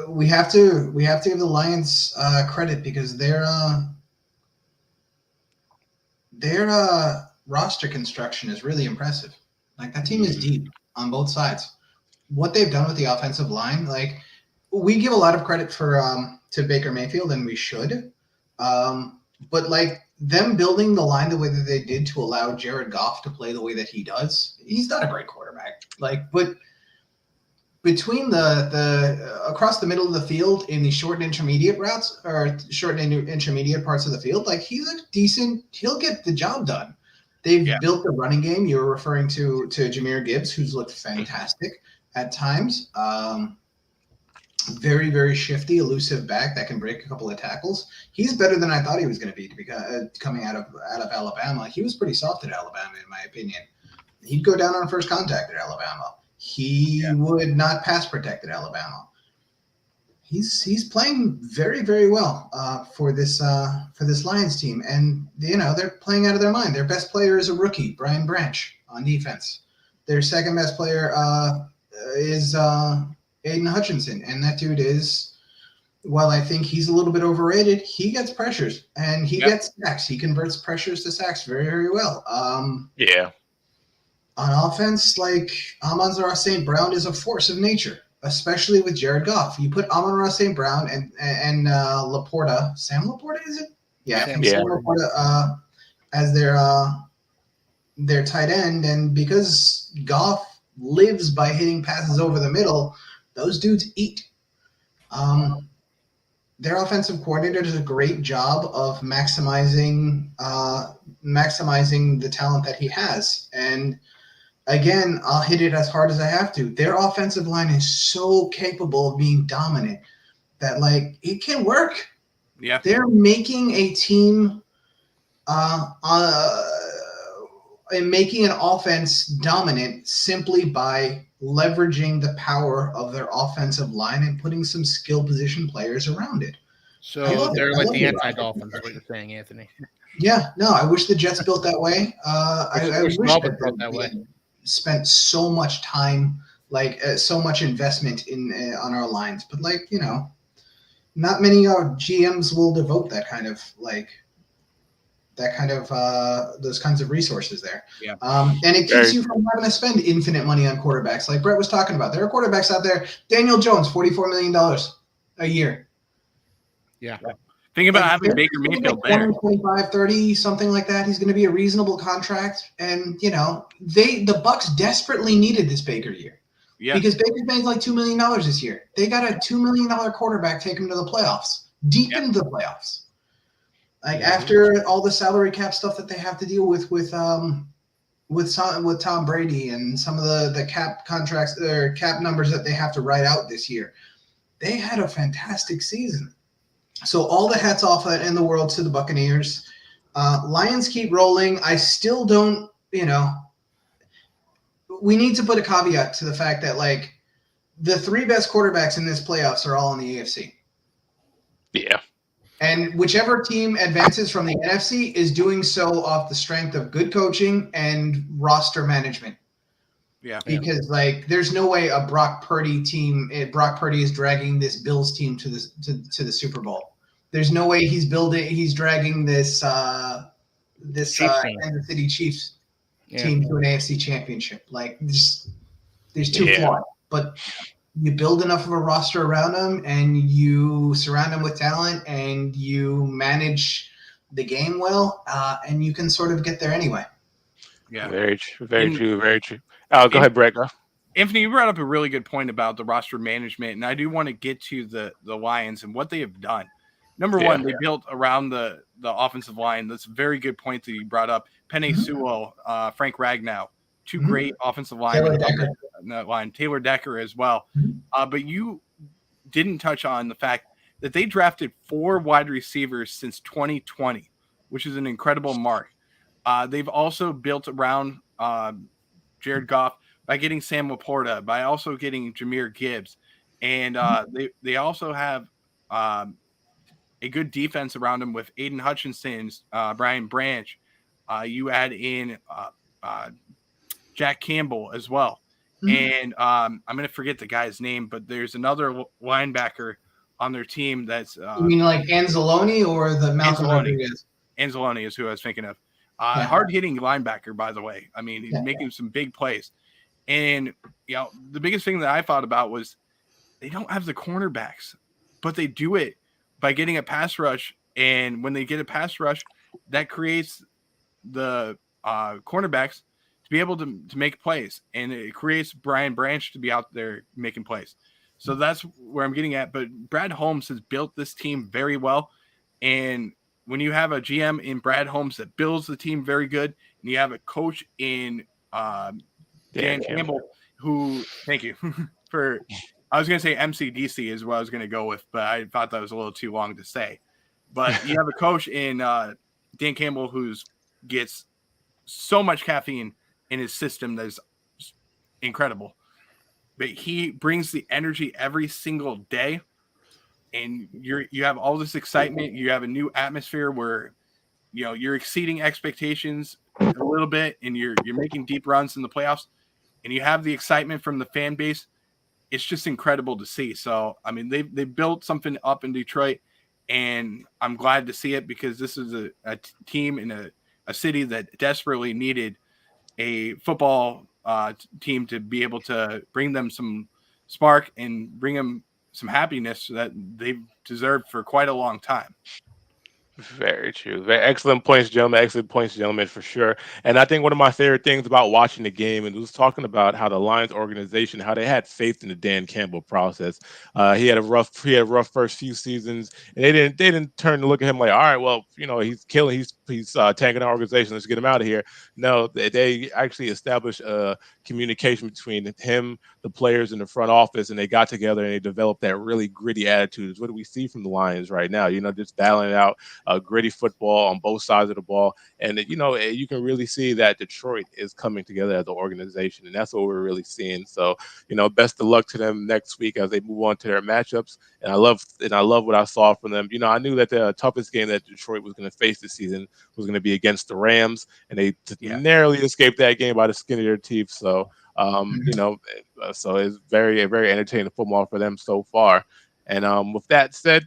We have to give the Lions credit, because their roster construction is really impressive. Like, that team is deep on both sides. What they've done with the offensive line, like we give a lot of credit for to Baker Mayfield, and we should. But like them building the line the way that they did to allow Jared Goff to play the way that he does, he's not a great quarterback. Like, but between the across the middle of the field in the short and intermediate routes or short and intermediate parts of the field, like he's a decent. He'll get the job done. They've built the running game. You're referring to Jahmyr Gibbs, who's looked fantastic at times. Very, very shifty, elusive back that can break a couple of tackles. He's better than I thought he was going to be coming out of Alabama. He was pretty soft at Alabama, in my opinion. He'd go down on first contact at Alabama. He would not pass protect at Alabama. He's playing very, very well for this Lions team, and they're playing out of their mind. Their best player is a rookie, Brian Branch, on defense. Their second best player is Aiden Hutchinson, and that dude is, while I think he's a little bit overrated, he gets pressures and he gets sacks. He converts pressures to sacks very, very well. On offense, like Amon-Ra St. Brown is a force of nature, especially with Jared Goff. You put Amon-Ra St. Brown and Laporta, Sam Laporta, is it? Yeah, Sam Laporta as their tight end, and because Goff lives by hitting passes over the middle, those dudes eat. Their offensive coordinator does a great job of maximizing the talent that he has. And again, I'll hit it as hard as I have to. Their offensive line is so capable of being dominant that, like, it can work. Yeah, they're making a team and making an offense dominant simply by leveraging the power of their offensive line and putting some skill position players around it. So they're like the anti-Dolphins, is what you're saying, Anthony. Yeah, no, I wish the Jets built that way. I wish that that way. Spent so much time, so much investment in on our lines, but not many GMs will devote that kind of those kinds of resources there. Yeah. And it keeps you from having to spend infinite money on quarterbacks, like Brett was talking about. There are quarterbacks out there. Daniel Jones, $44 million a year. Yeah. Think about having Baker Mayfield there. 25, 30, something like that. He's going to be a reasonable contract. And, the Bucks desperately needed this Baker year. Yeah. Because Baker's made like $2 million this year. They got a $2 million quarterback take him to the playoffs, deep into the playoffs. After all the salary cap stuff that they have to deal with Tom Brady and some of the cap contracts or cap numbers that they have to write out this year, they had a fantastic season. So all the hats off in the world to the Buccaneers. Lions keep rolling. I still don't, we need to put a caveat to the fact that the three best quarterbacks in this playoffs are all in the AFC. Yeah. And whichever team advances from the NFC is doing so off the strength of good coaching and roster management. Yeah. Because there's no way a Brock Purdy is dragging this Bills team to the Super Bowl. There's no way he's dragging this Kansas City Chiefs team to an AFC championship. There's too flawed. But you build enough of a roster around them and you surround them with talent and you manage the game well, and you can sort of get there anyway. Yeah. Very true. Very true. Go ahead, Brett. Go. Anthony, you brought up a really good point about the roster management, and I do want to get to the Lions and what they have done. Number one, they built around the offensive line. That's a very good point that you brought up. Penei Sewell, Frank Ragnow, two great offensive linemen on that line. Taylor Decker as well. But you didn't touch on the fact that they drafted 4 wide receivers since 2020, which is an incredible mark. They've also built around Jared Goff by getting Sam Laporta, by also getting Jahmyr Gibbs. And they also have a good defense around him with Aiden Hutchinson, Brian Branch. You add in Jack Campbell as well. And I'm going to forget the guy's name, but there's another linebacker on their team that's you mean like Anzalone or the Malcolm Rodriguez? Anzalone is who I was thinking of. Hard-hitting linebacker, by the way. I mean, he's making some big plays. And, the biggest thing that I thought about was they don't have the cornerbacks, but they do it by getting a pass rush. And when they get a pass rush, that creates the cornerbacks to be able to make plays, and it creates Brian Branch to be out there making plays. So that's where I'm getting at. But Brad Holmes has built this team very well, and when you have a GM in Brad Holmes that builds the team very good, and you have a coach in Dan Campbell, who, thank you for, I was going to say MCDC is what I was going to go with, but I thought that was a little too long to say. But you have a coach in Dan Campbell who's gets so much caffeine in his system that is incredible. But he brings the energy every single day, and you have all this excitement. You have a new atmosphere where you're exceeding expectations a little bit, and you're making deep runs in the playoffs, and you have the excitement from the fan base. It's just incredible to see. So I mean, they built something up in Detroit, and I'm glad to see it because this is a team in a city that desperately needed a football team to be able to bring them some spark and bring them some happiness that they've deserved for quite a long time. Very true. Very excellent points, gentlemen. Excellent points, gentlemen, for sure. And I think one of my favorite things about watching the game and was talking about how the Lions organization, how they had faith in the Dan Campbell process. He had a rough first few seasons, and they didn't turn to look at him like, all right, well, he's killing, he's tanking our organization. Let's get him out of here. No, they actually established a communication between him, the players in the front office, and they got together and they developed that really gritty attitude. What do we see from the Lions right now? Just battling it out. Gritty football on both sides of the ball. And, you can really see that Detroit is coming together as an organization. And that's what we're really seeing. So, best of luck to them next week as they move on to their matchups. And I love what I saw from them. I knew that the toughest game that Detroit was going to face this season was going to be against the Rams. And they narrowly escaped that game by the skin of their teeth. So, so it's very, very entertaining football for them so far. And with that said,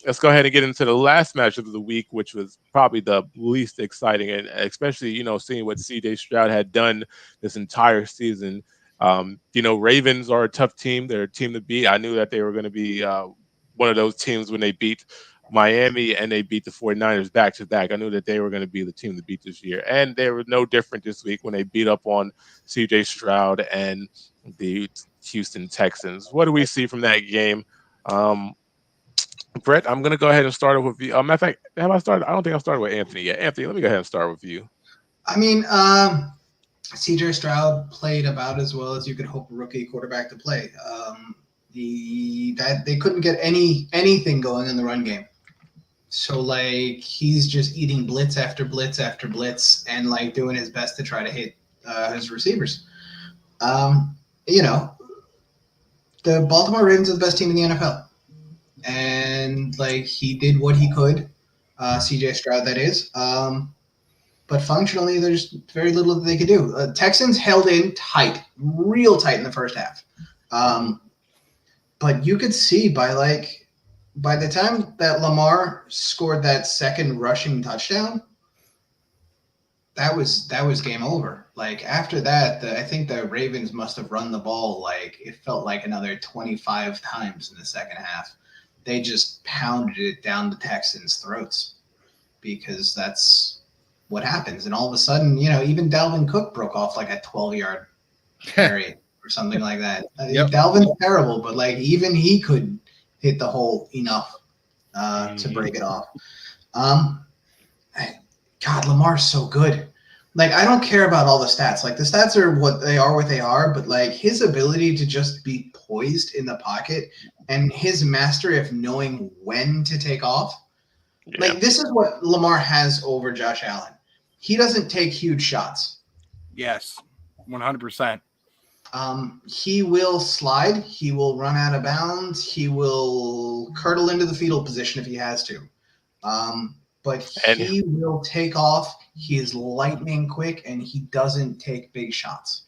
let's go ahead and get into the last matchup of the week, which was probably the least exciting, and especially, seeing what CJ Stroud had done this entire season. Ravens are a tough team. They're a team to beat. I knew that they were going to be one of those teams when they beat Miami and they beat the 49ers back-to-back. I knew that they were going to be the team to beat this year. And they were no different this week when they beat up on CJ Stroud and the Houston Texans. What do we see from that game? Brett, I'm going to go ahead and start with you. Matter of fact, have I started? I don't think I started with Anthony yet. Anthony, let me go ahead and start with you. I mean, CJ Stroud played about as well as you could hope a rookie quarterback to play. They couldn't get anything going in the run game. So, he's just eating blitz after blitz after blitz and, doing his best to try to hit his receivers. The Baltimore Ravens are the best team in the NFL. And he did what he could, CJ Stroud, that is. But functionally, there's very little that they could do. Texans held in tight, real tight in the first half. But you could see by the time that Lamar scored that second rushing touchdown, that was game over. After that, I think the Ravens must have run the ball it felt like another 25 times in the second half. They just pounded it down the Texans' throats because that's what happens. And all of a sudden, even Dalvin Cook broke off a 12-yard carry or something like that. Yep. Dalvin's terrible, but even he could hit the hole enough to break it off. God, Lamar's so good. I don't care about all the stats. The stats are what they are, but his ability to just be poised in the pocket and his mastery of knowing when to take off. Yeah. This is what Lamar has over Josh Allen. He doesn't take huge shots. Yes, 100%. He will slide. He will run out of bounds. He will curdle into the fetal position if he has to. But he will take off. He is lightning quick, and he doesn't take big shots.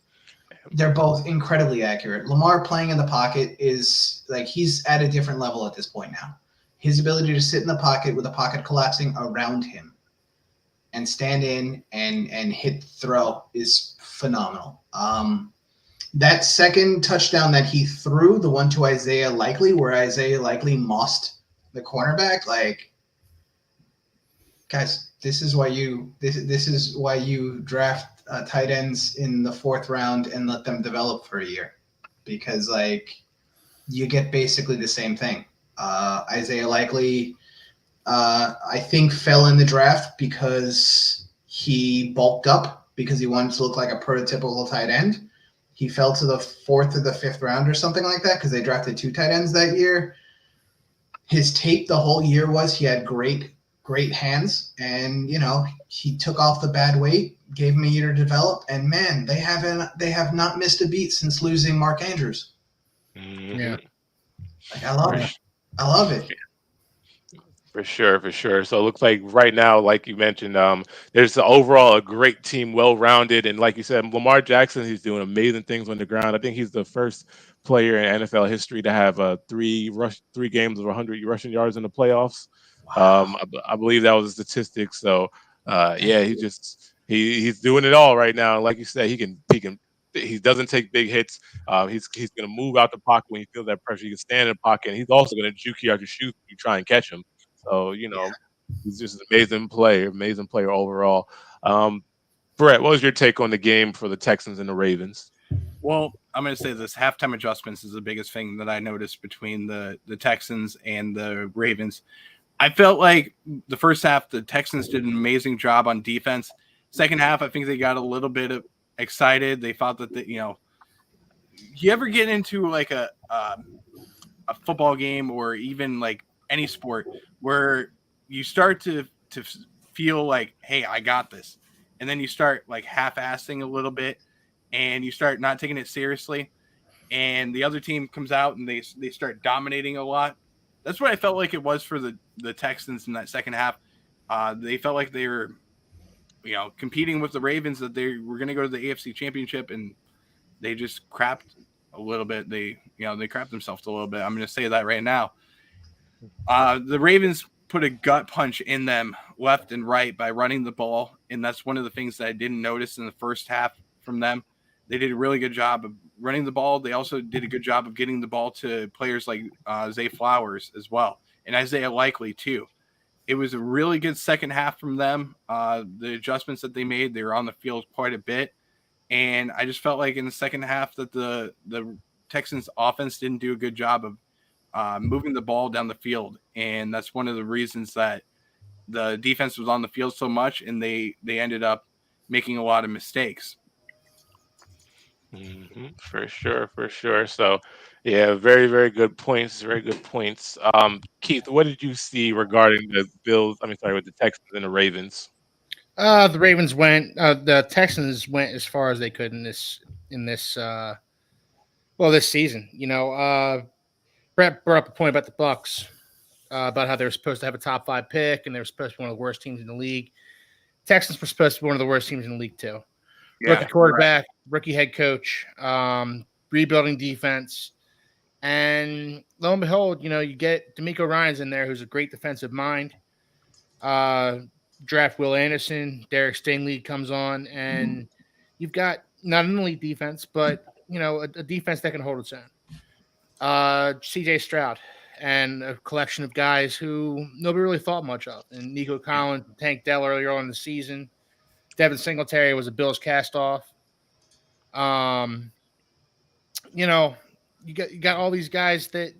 They're both incredibly accurate. Lamar playing in the pocket is he's at a different level at this point now. His ability to sit in the pocket with the pocket collapsing around him and stand in and hit throw is phenomenal. that second touchdown that he threw, the one to Isaiah Likely, where Isaiah Likely mossed the cornerback, like, guys, this is why you draft tight ends in the 4th round and let them develop for a year, because like you get basically the same thing. Isaiah Likely, I think, fell in the draft because he bulked up because he wanted to look like a prototypical tight end. He fell to the 4th or the 5th round or something like that because they drafted 2 tight ends that year. His tape the whole year was he had great hands, and he took off the bad weight, gave him a year to develop, and man, they have not missed a beat since losing Mark Andrews. Mm-hmm. Yeah, like I love it. For sure. So it looks like right now, like you mentioned, there's overall a great team, well-rounded, and like you said, Lamar Jackson, he's doing amazing things on the ground. I think he's the first player in NFL history to have 3 games of 100 rushing yards in the playoffs. Wow. I believe that was a statistic. So yeah, he's doing it all right now. Like you said, he doesn't take big hits. He's going to move out the pocket when he feels that pressure. He can stand in the pocket, and he's also going to juke you out your shoes when you try and catch him. So, he's just an amazing player overall. Brett, what was your take on the game for the Texans and the Ravens? Well, I'm going to say this. Halftime adjustments is the biggest thing that I noticed between the Texans and the Ravens. I felt like the first half, the Texans did an amazing job on defense. Second half, I think they got a little bit excited. They thought that, you ever get into like a football game or even like any sport where you start to feel like, hey, I got this. And then you start like half-assing a little bit and you start not taking it seriously. And the other team comes out and they start dominating a lot. That's what I felt like it was for the Texans in that second half. They felt like they were, competing with the Ravens, that they were going to go to the AFC Championship, and they just crapped a little bit. They crapped themselves a little bit. I'm going to say that right now. The Ravens put a gut punch in them left and right by running the ball, and that's one of the things that I didn't notice in the first half from them. They did a really good job of running the ball. They also did a good job of getting the ball to players like Zay Flowers as well, and Isaiah Likely too. It was a really good second half from them. The adjustments that they made, they were on the field quite a bit, and I just felt like in the second half that the Texans offense didn't do a good job of moving the ball down the field, and that's one of the reasons that the defense was on the field so much, and they ended up making a lot of mistakes. Mm-hmm. For sure. So, yeah, very, very good points. Very good points. Keith, what did you see regarding the with the Texans and the Ravens? The Ravens went. The Texans went as far as they could in this this season. Brett brought up a point about the Bucs, about how they were supposed to have a top 5 pick and they were supposed to be one of the worst teams in the league. Texans were supposed to be one of the worst teams in the league too. Yeah, rookie quarterback, rookie head coach, rebuilding defense, and lo and behold, you get DeMeco Ryans in there, who's a great defensive mind. Draft Will Anderson, Derek Stingley comes on, and you've got not an elite defense, but a defense that can hold its own. C.J. Stroud and a collection of guys who nobody really thought much of, and Nico Collins, Tank Dell earlier on in the season. Devin Singletary was a Bills cast-off. You got all these guys that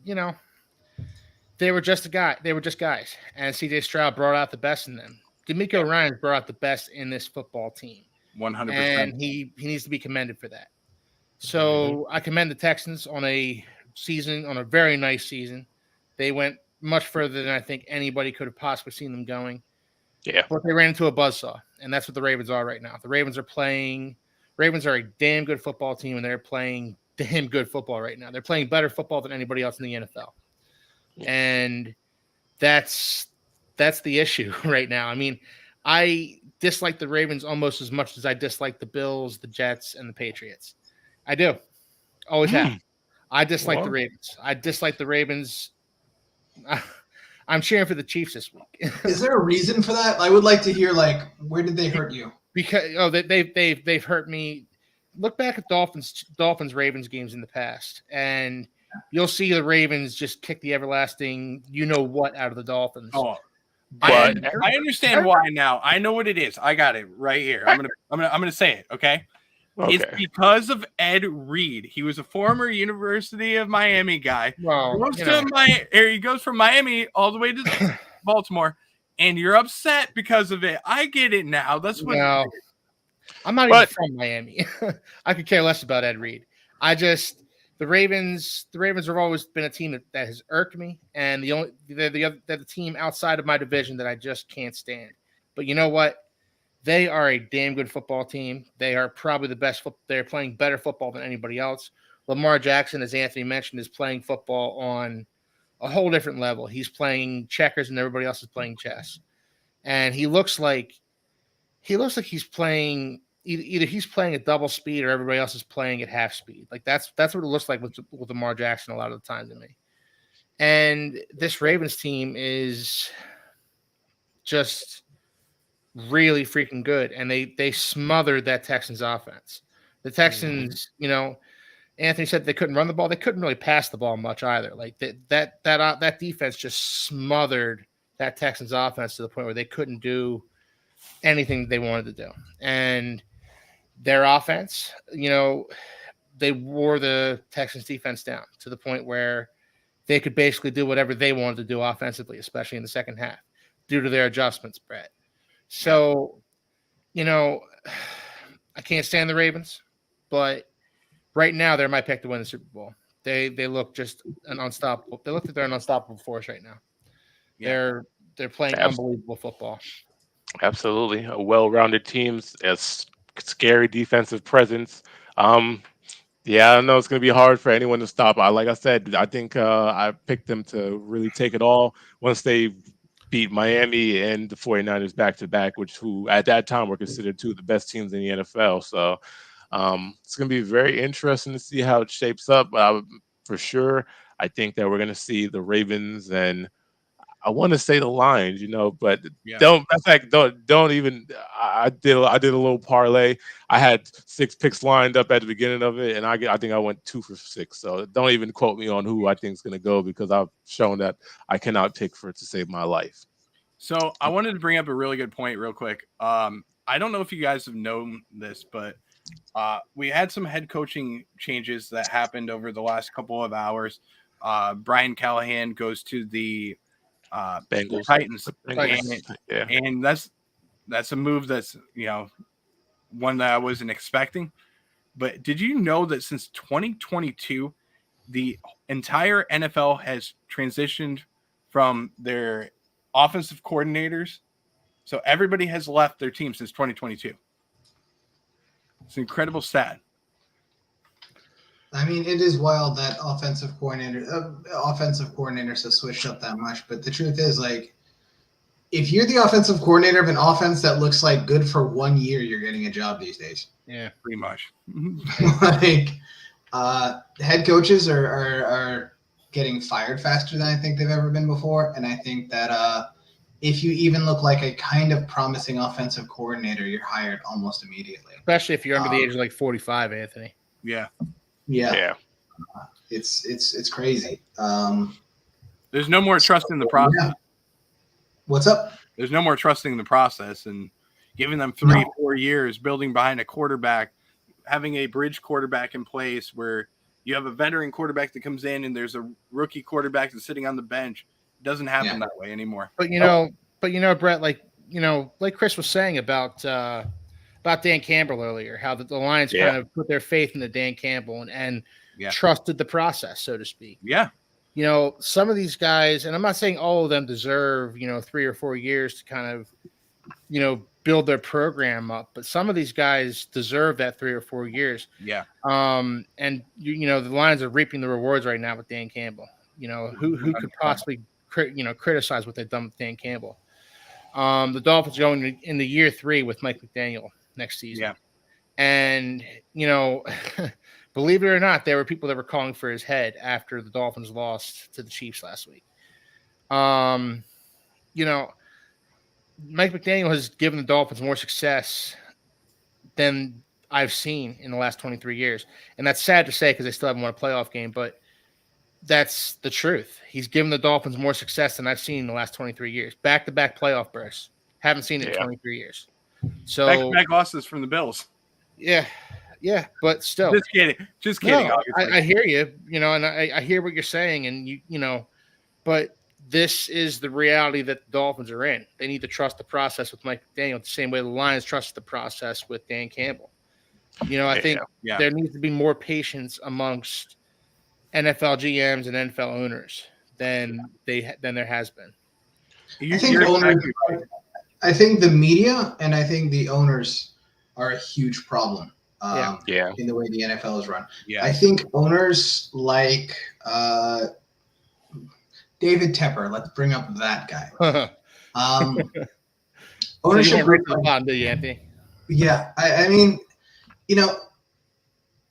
they were just a guy. They were just guys, and C.J. Stroud brought out the best in them. DeMeco Ryans brought out the best in this football team, 100%, and he needs to be commended for that. So I commend the Texans on a very nice season. They went much further than I think anybody could have possibly seen them going. Yeah. But they ran into a buzzsaw, and that's what the Ravens are right now. The Ravens are a damn good football team, and they're playing damn good football right now. They're playing better football than anybody else in the NFL. Yeah. And that's the issue right now. I mean, I dislike the Ravens almost as much as I dislike the Bills, the Jets, and the Patriots. I do. Always have. I dislike the Ravens. I dislike the Ravens. I'm cheering for the Chiefs this week. Is there a reason for that? I would like to hear, where did they hurt you? Because they've hurt me. look back at Dolphins Ravens games in the past, and you'll see the Ravens just kick the everlasting what out of the Dolphins. Oh, But I understand why now. I know what it is. I got it right here. I'm gonna say it. Okay. It's because of Ed Reed. He was a former University of Miami guy. Well, he goes from Miami all the way to Baltimore, and you're upset because of it. I get it now. That's what. No, I'm not even from Miami. I could care less about Ed Reed. The Ravens have always been a team that has irked me, and they're the team outside of my division that I just can't stand. But you know what? They are a damn good football team. They are probably the best. They're playing better football than anybody else. Lamar Jackson, as Anthony mentioned, is playing football on a whole different level. He's playing checkers, and everybody else is playing chess. And he looks like he's playing either he's playing at double speed or everybody else is playing at half speed. Like that's what it looks like with Lamar Jackson a lot of the time to me. And this Ravens team is just really freaking good, and they smothered that Texans offense. The Texans, Anthony said they couldn't run the ball. They couldn't really pass the ball much either. Like that defense just smothered that Texans offense to the point where they couldn't do anything they wanted to do. And their offense, they wore the Texans defense down to the point where they could basically do whatever they wanted to do offensively, especially in the second half, due to their adjustments, Brett. So, I can't stand the Ravens, but right now they're my pick to win the Super Bowl. They look just an unstoppable. They look like they're an unstoppable force right now. Yeah. They're playing unbelievable football. Absolutely, a well-rounded team, a scary defensive presence. Yeah, I know it's going to be hard for anyone to stop. Like I said, I think I picked them to really take it all once they beat Miami and the 49ers back-to-back, who at that time were considered two of the best teams in the NFL. So it's going to be very interesting to see how it shapes up. For sure, I think that we're going to see the Ravens and I want to say the Lions, but don't even. I did a little parlay. I had 6 picks lined up at the beginning of it, and I think I went 2 for 6. So don't even quote me on who I think is going to go because I've shown that I cannot pick for it to save my life. So I wanted to bring up a really good point real quick. I don't know if you guys have known this, but we had some head coaching changes that happened over the last couple of hours. Brian Callahan goes to the Bengals, Titans, and that's a move that's one that I wasn't expecting. But did you know that since 2022, the entire NFL has transitioned from their offensive coordinators? So everybody has left their team since 2022. It's an incredible stat. I mean, it is wild that offensive coordinators have switched up that much. But the truth is, if you're the offensive coordinator of an offense that looks like good for 1 year, you're getting a job these days. Yeah, pretty much. Head coaches are getting fired faster than I think they've ever been before. And I think that if you even look like a kind of promising offensive coordinator, you're hired almost immediately. Especially if you're under the age of 45, Anthony. Yeah. Yeah. It's crazy. There's no more trust in the process. Yeah. What's up? There's no more trusting the process and giving them 3-4 years building behind a quarterback, having a bridge quarterback in place where you have a veteran quarterback that comes in and there's a rookie quarterback that's sitting on the bench. It doesn't happen that way anymore. But Brett, like Chris was saying about Dan Campbell earlier, how the Lions kind of put their faith into Dan Campbell and trusted the process, so to speak. Yeah. Some of these guys, and I'm not saying all of them deserve, 3 or 4 years to kind of, build their program up, but some of these guys deserve that 3 or 4 years. Yeah. And the Lions are reaping the rewards right now with Dan Campbell. Who could possibly, criticize what they've done with Dan Campbell? The Dolphins going into year 3 with Mike McDaniel next season. Yeah. And, believe it or not, there were people that were calling for his head after the Dolphins lost to the Chiefs last week. Mike McDaniel has given the Dolphins more success than I've seen in the last 23 years. And that's sad to say because they still haven't won a playoff game, but that's the truth. He's given the Dolphins more success than I've seen in the last 23 years. Back-to-back playoff berths. Haven't seen it in 23 years. So back-to-back losses from the Bills. Yeah, but still. Just kidding. No, I hear you, and I hear what you're saying, and but this is the reality that the Dolphins are in. They need to trust the process with Mike McDaniel the same way the Lions trust the process with Dan Campbell. I think there needs to be more patience amongst NFL GMs and NFL owners than there has been. I think the media and I think the owners are a huge problem. In the way the NFL is run. Yeah. I think owners like David Tepper, let's bring up that guy. Ownership group. Do you, Anthony? Yeah. I mean, it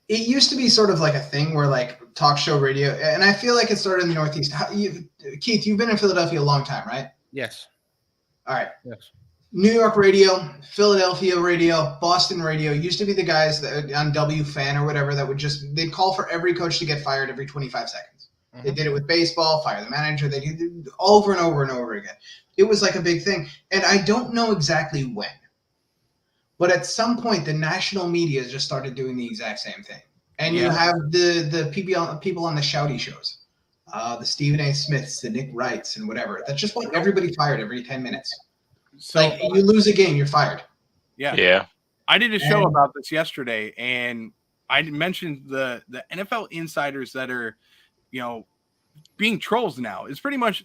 used to be sort of like a thing where like talk show radio, and I feel like it started in the Northeast. Keith, you've been in Philadelphia a long time, right? Yes. All right. Yes. New York radio, Philadelphia radio, Boston radio used to be the guys that on WFAN or whatever that they'd call for every coach to get fired every 25 seconds. Mm-hmm. They did it with baseball, fire the manager. They did it over and over and over again. It was like a big thing. And I don't know exactly when, but at some point the national media just started doing the exact same thing. And you have the people on the shouty shows, the Stephen A. Smiths, the Nick Wrights and whatever, that just want everybody fired every 10 minutes. So like you lose a game, you're fired. Yeah. I did a show about this yesterday, and I mentioned the NFL insiders that are, being trolls now. It's pretty much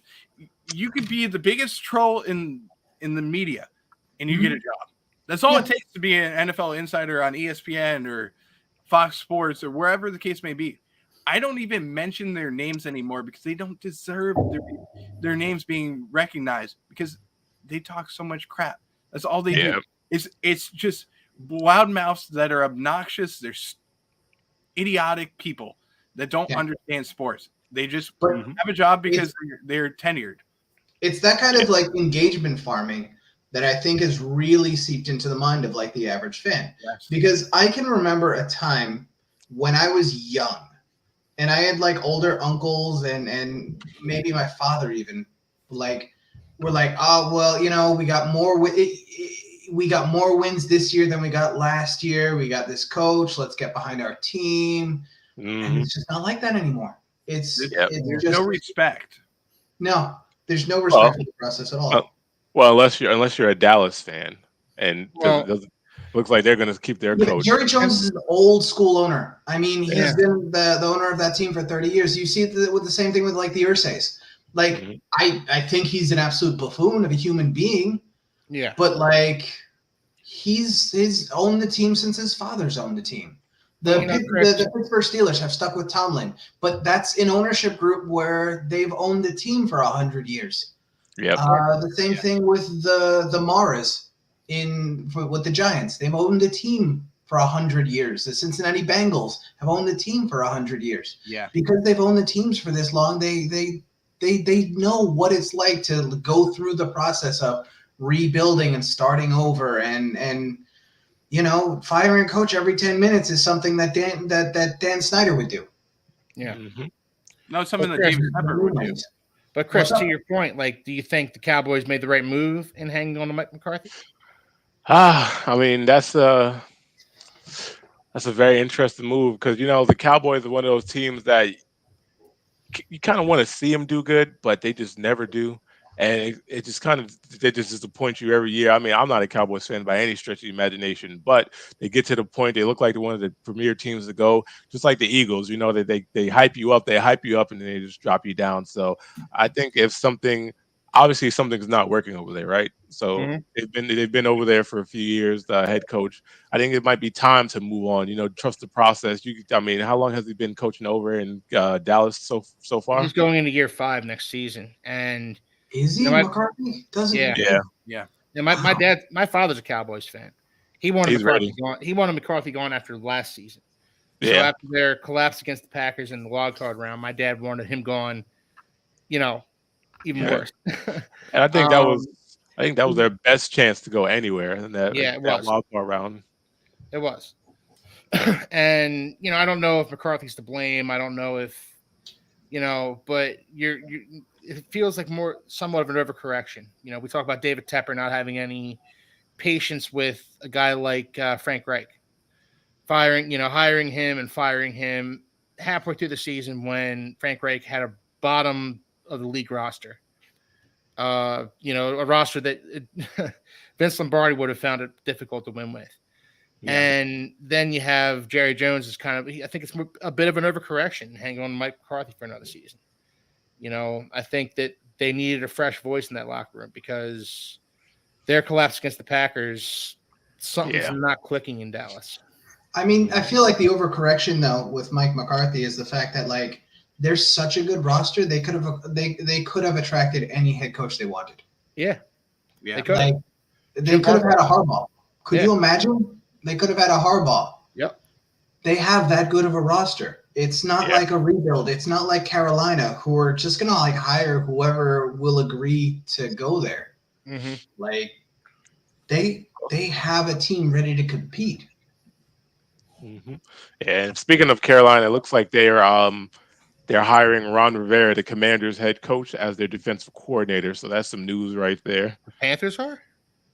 you could be the biggest troll in the media, and you get a job. That's all it takes to be an NFL insider on ESPN or Fox Sports or wherever the case may be. I don't even mention their names anymore because they don't deserve their names being recognized because they talk so much crap. That's all they do. It's just loudmouths that are obnoxious. They're idiotic people that don't understand sports. They just have a job because they're tenured. It's that kind of like engagement farming that I think has really seeped into the mind of like the average fan. Yes. Because I can remember a time when I was young and I had like older uncles and maybe my father even like, we're like, oh, well, we got more. We got more wins this year than we got last year. We got this coach. Let's get behind our team. Mm-hmm. And it's just not like that anymore. There's just no respect. No, there's no respect for the process at all. Well, unless you're a Dallas fan, and looks like they're going to keep their coach. Jerry Jones is an old school owner. I mean, he's been the owner of that team for 30 years. You see it with the same thing with like the Irsays. Like, I think he's an absolute buffoon of a human being. Yeah. But, like, he's owned the team since his father's owned the team. The Pittsburgh Steelers have stuck with Tomlin, but that's an ownership group where they've owned the team for 100 years. Yep. The same thing with the Maras with the Giants. They've owned the team for 100 years. The Cincinnati Bengals have owned the team for 100 years. Yeah. Because they've owned the teams for this long, they know what it's like to go through the process of rebuilding and starting over and firing a coach every 10 minutes is something that Dan Snyder would do. Yeah. Mm-hmm. No, it's something that David Tepper would do. But Chris, to your point, like, do you think the Cowboys made the right move in hanging on to Mike McCarthy? I mean, that's a very interesting move because the Cowboys are one of those teams that you kind of want to see them do good, but they just never do. And it just they just disappoint you every year. I mean, I'm not a Cowboys fan by any stretch of the imagination, but they get to the point, they look like they're one of the premier teams to go, just like the Eagles, they hype you up, and then they just drop you down. So I think if obviously something's not working over there, right? So they've been over there for a few years, the head coach. I think it might be time to move on, trust the process. How long has he been coaching over in Dallas so far? He's going into year 5 next season. And is he McCarthy? Yeah. And my father's a Cowboys fan. He wanted McCarthy gone after last season. So after their collapse against the Packers in the wild card round, my dad wanted him gone, even worse. And I think that was their best chance to go anywhere in that wild card round. It was. And I don't know if McCarthy's to blame. I don't know if but it feels like somewhat of an overcorrection. We talk about David Tepper not having any patience with a guy like Frank Reich, hiring him and firing him halfway through the season when Frank Reich had a bottom of the league roster. A roster that Vince Lombardi would have found it difficult to win with. Yeah. And then you have Jerry Jones is I think it's a bit of an overcorrection, hanging on Mike McCarthy for another season. I think that they needed a fresh voice in that locker room because their collapse against the Packers, something's not clicking in Dallas. I mean, I feel like the overcorrection though with Mike McCarthy is the fact that like there's such a good roster they could have attracted any head coach they wanted. Yeah. They could have had a Harbaugh. Could you imagine? They could have had a Harbaugh. Yep. They have that good of a roster. It's not like a rebuild. It's not like Carolina, who are just gonna like hire whoever will agree to go there. Mm-hmm. Like they have a team ready to compete. Mm-hmm. And speaking of Carolina, it looks like they're hiring Ron Rivera, the Commanders' head coach, as their defensive coordinator. So that's some news right there. The Panthers are?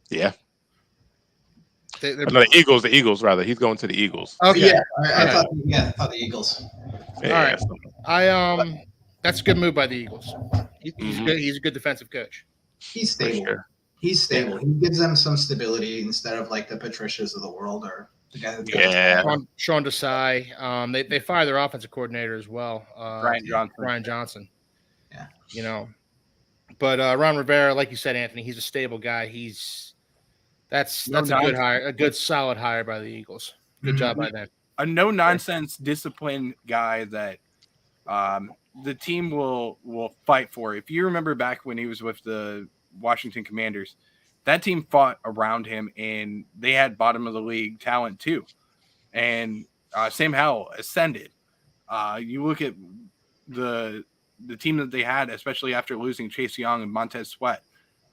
Yeah. The Eagles. The Eagles, rather. He's going to the Eagles. Okay. Yeah, I thought the Eagles. Yeah, all right. That's a good move by the Eagles. He's good. He's a good defensive coach. He's stable. Sure. He's stable. He gives them some stability instead of like the Patricias of the world or the guy that's Sean Desai. They fired their offensive coordinator as well. Brian Johnson. Yeah. But Ron Rivera, like you said, Anthony, he's a stable guy. That's a good hire, a good solid hire by the Eagles. Good job by them. A no nonsense, disciplined guy that the team will fight for. If you remember back when he was with the Washington Commanders, that team fought around him, and they had bottom of the league talent too. And Sam Howell ascended. You look at the team that they had, especially after losing Chase Young and Montez Sweat.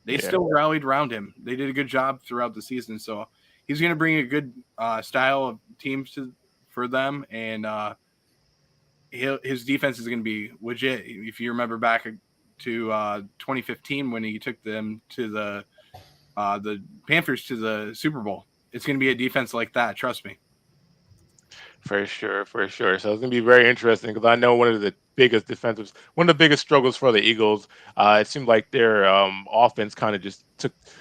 They still rallied around him. They did a good job throughout the season. So he's going to bring a good style of teams for them. And his defense is going to be legit. If you remember back to 2015 when he took them to the Panthers to the Super Bowl, it's going to be a defense like that. Trust me. For sure. So it's going to be very interesting because I know one of the biggest struggles for the Eagles, it seemed like their offense kind of just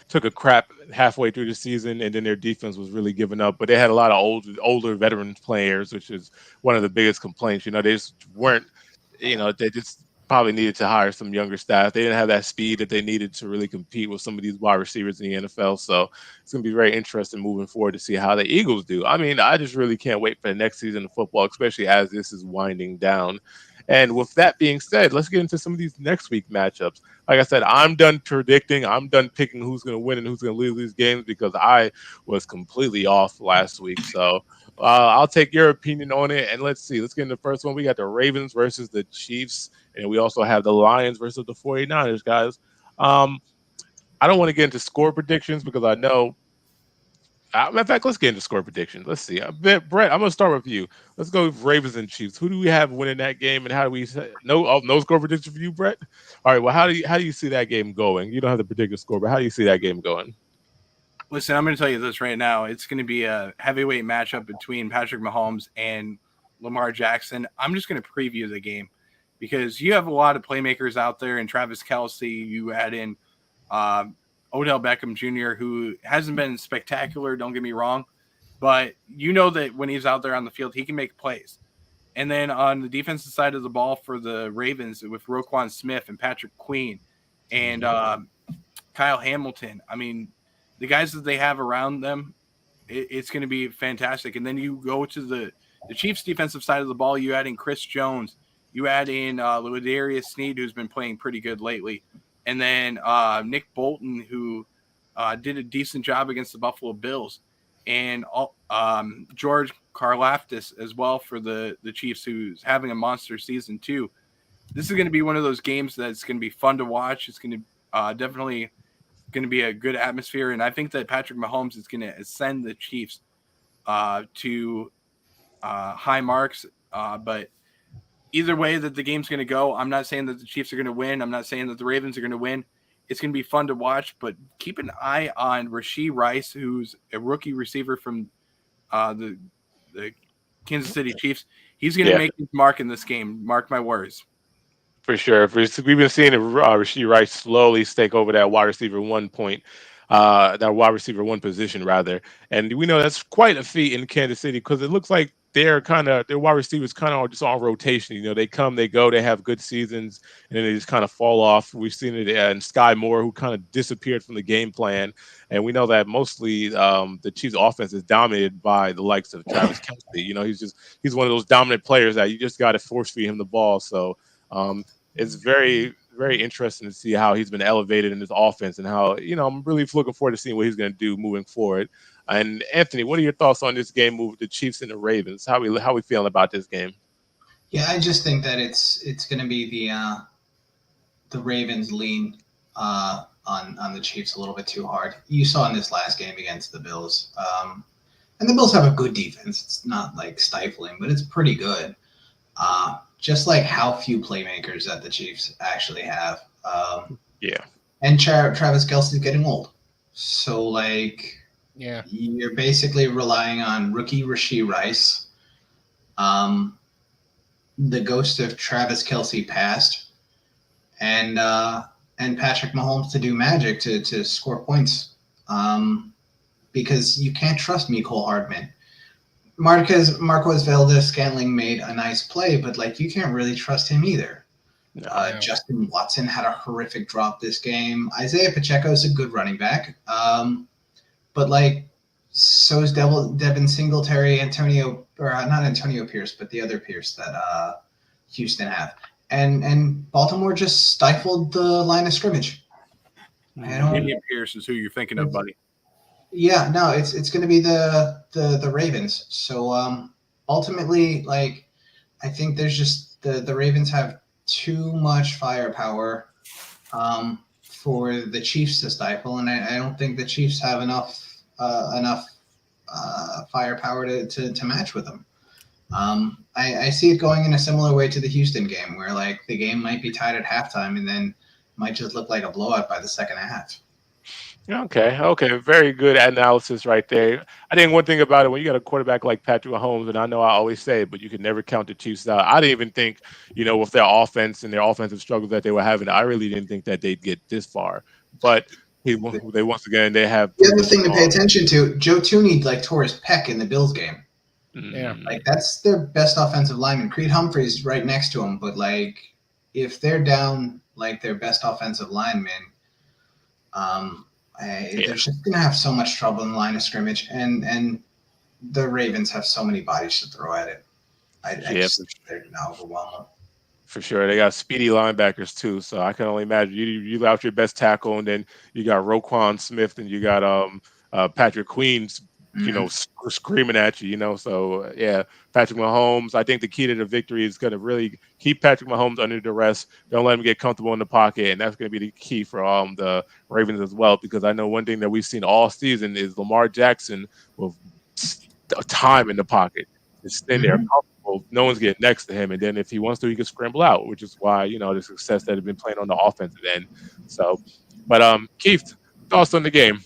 took a crap halfway through the season, and then their defense was really giving up. But they had a lot of older veteran players, which is one of the biggest complaints. They just weren't, they just probably needed to hire some younger staff. They didn't have that speed that they needed to really compete with some of these wide receivers in the NFL. So it's going to be very interesting moving forward to see how the Eagles do. I mean, I just really can't wait for the next season of football, especially as this is winding down. And with that being said, let's get into some of these next week matchups. Like I said, I'm done predicting. I'm done picking who's going to win and who's going to lose these games because I was completely off last week. So I'll take your opinion on it. And let's see. Let's get into the first one. We got the Ravens versus the Chiefs. And we also have the Lions versus the 49ers, guys. I don't want to get into score predictions because I know. In fact, let's get into score predictions. Let's see. Brett, I'm going to start with you. Let's go with Ravens and Chiefs. Who do we have winning that game, and how do we no score prediction for you, Brett? All right. Well, how do you see that game going? You don't have to predict the score, but how do you see that game going? Listen, I'm going to tell you this right now. It's going to be a heavyweight matchup between Patrick Mahomes and Lamar Jackson. I'm just going to preview the game because you have a lot of playmakers out there, and Travis Kelce. You add in Odell Beckham Jr., who hasn't been spectacular, don't get me wrong, but you know that when he's out there on the field, he can make plays. And then on the defensive side of the ball for the Ravens with Roquan Smith and Patrick Queen and Kyle Hamilton, I mean, the guys that they have around them, it's going to be fantastic. And then you go to the Chiefs defensive side of the ball, you add in Chris Jones, you add in Ladarius Sneed, who's been playing pretty good lately. And then Nick Bolton, who did a decent job against the Buffalo Bills, and George Karlaftis as well for the Chiefs, who's having a monster season too. This is going to be one of those games that's going to be fun to watch. It's going to definitely going to be a good atmosphere, and I think that Patrick Mahomes is going to ascend the Chiefs to high marks. But either way that the game's going to go, I'm not saying that the Chiefs are going to win. I'm not saying that the Ravens are going to win. It's going to be fun to watch, but keep an eye on Rashee Rice, who's a rookie receiver from the Kansas City Chiefs. He's going to make his mark in this game. Mark my words. For sure. We've been seeing Rashee Rice slowly stake over that wide receiver 1 point, that wide receiver 1 position rather. And we know that's quite a feat in Kansas City because it looks like their wide receivers kind of just on rotation. You know, they come, they go, they have good seasons, and then they just kind of fall off. We've seen it in Sky Moore, who kind of disappeared from the game plan. And we know that mostly the Chiefs' offense is dominated by the likes of Travis Kelce. You know, he's one of those dominant players that you just got to force feed him the ball. So it's very, very interesting to see how he's been elevated in this offense and how, you know, I'm really looking forward to seeing what he's going to do moving forward. And Anthony, what are your thoughts on this game with the Chiefs and the Ravens? How we feeling about this game? Yeah, I just think that it's going to be the Ravens lean on the Chiefs a little bit too hard. You saw in this last game against the Bills, and the Bills have a good defense. It's not like stifling, but it's pretty good. Just like how few playmakers that the Chiefs actually have. And Travis Kelce is getting old, so like. Yeah, you're basically relying on rookie Rashee Rice, the ghost of Travis Kelce passed, and Patrick Mahomes to do magic to score points, because you can't trust Mecole Hardman. Marquez Valdez-Scantling made a nice play, but like you can't really trust him either. No. Justin Watson had a horrific drop this game. Isaiah Pacheco is a good running back. But like, so is Devin Singletary, not Antonio Pierce, but the other Pierce that Houston have, and Baltimore just stifled the line of scrimmage. Antonio Pierce is who you're thinking of, buddy. Yeah, no, it's going to be the Ravens. So ultimately, like, I think there's just the Ravens have too much firepower for the Chiefs to stifle, and I don't think the Chiefs have enough firepower to match with them. I see it going in a similar way to the Houston game, where like the game might be tied at halftime and then might just look like a blowout by the second half. Okay, very good analysis right there. I think one thing about it, when you got a quarterback like Patrick Mahomes, and I know I always say it, but you can never count the Chiefs out. I didn't even think, you know, with their offense and their offensive struggles that they were having, I really didn't think that they'd get this far. But they once again, they have the other thing to pay attention to. Joe Tooney like tore his pec in the Bills game. Yeah, like that's their best offensive lineman. Creed Humphrey's right next to him, but like if they're down like their best offensive lineman, they're just gonna have so much trouble in the line of scrimmage, and the Ravens have so many bodies to throw at it. They're now overwhelming. For sure. They got speedy linebackers too. So I can only imagine you out your best tackle, and then you got Roquan Smith and you got Patrick Queen, you know, screaming at you, you know. So yeah, Patrick Mahomes, I think the key to the victory is going to really keep Patrick Mahomes under duress. Don't let him get comfortable in the pocket, and that's going to be the key for the Ravens as well, because I know one thing that we've seen all season is Lamar Jackson with time in the pocket. Just stand there comfortable. No one's getting next to him. And then if he wants to, he can scramble out, which is why, you know, the success that has been playing on the offensive end. So, but Keith, thoughts on the game?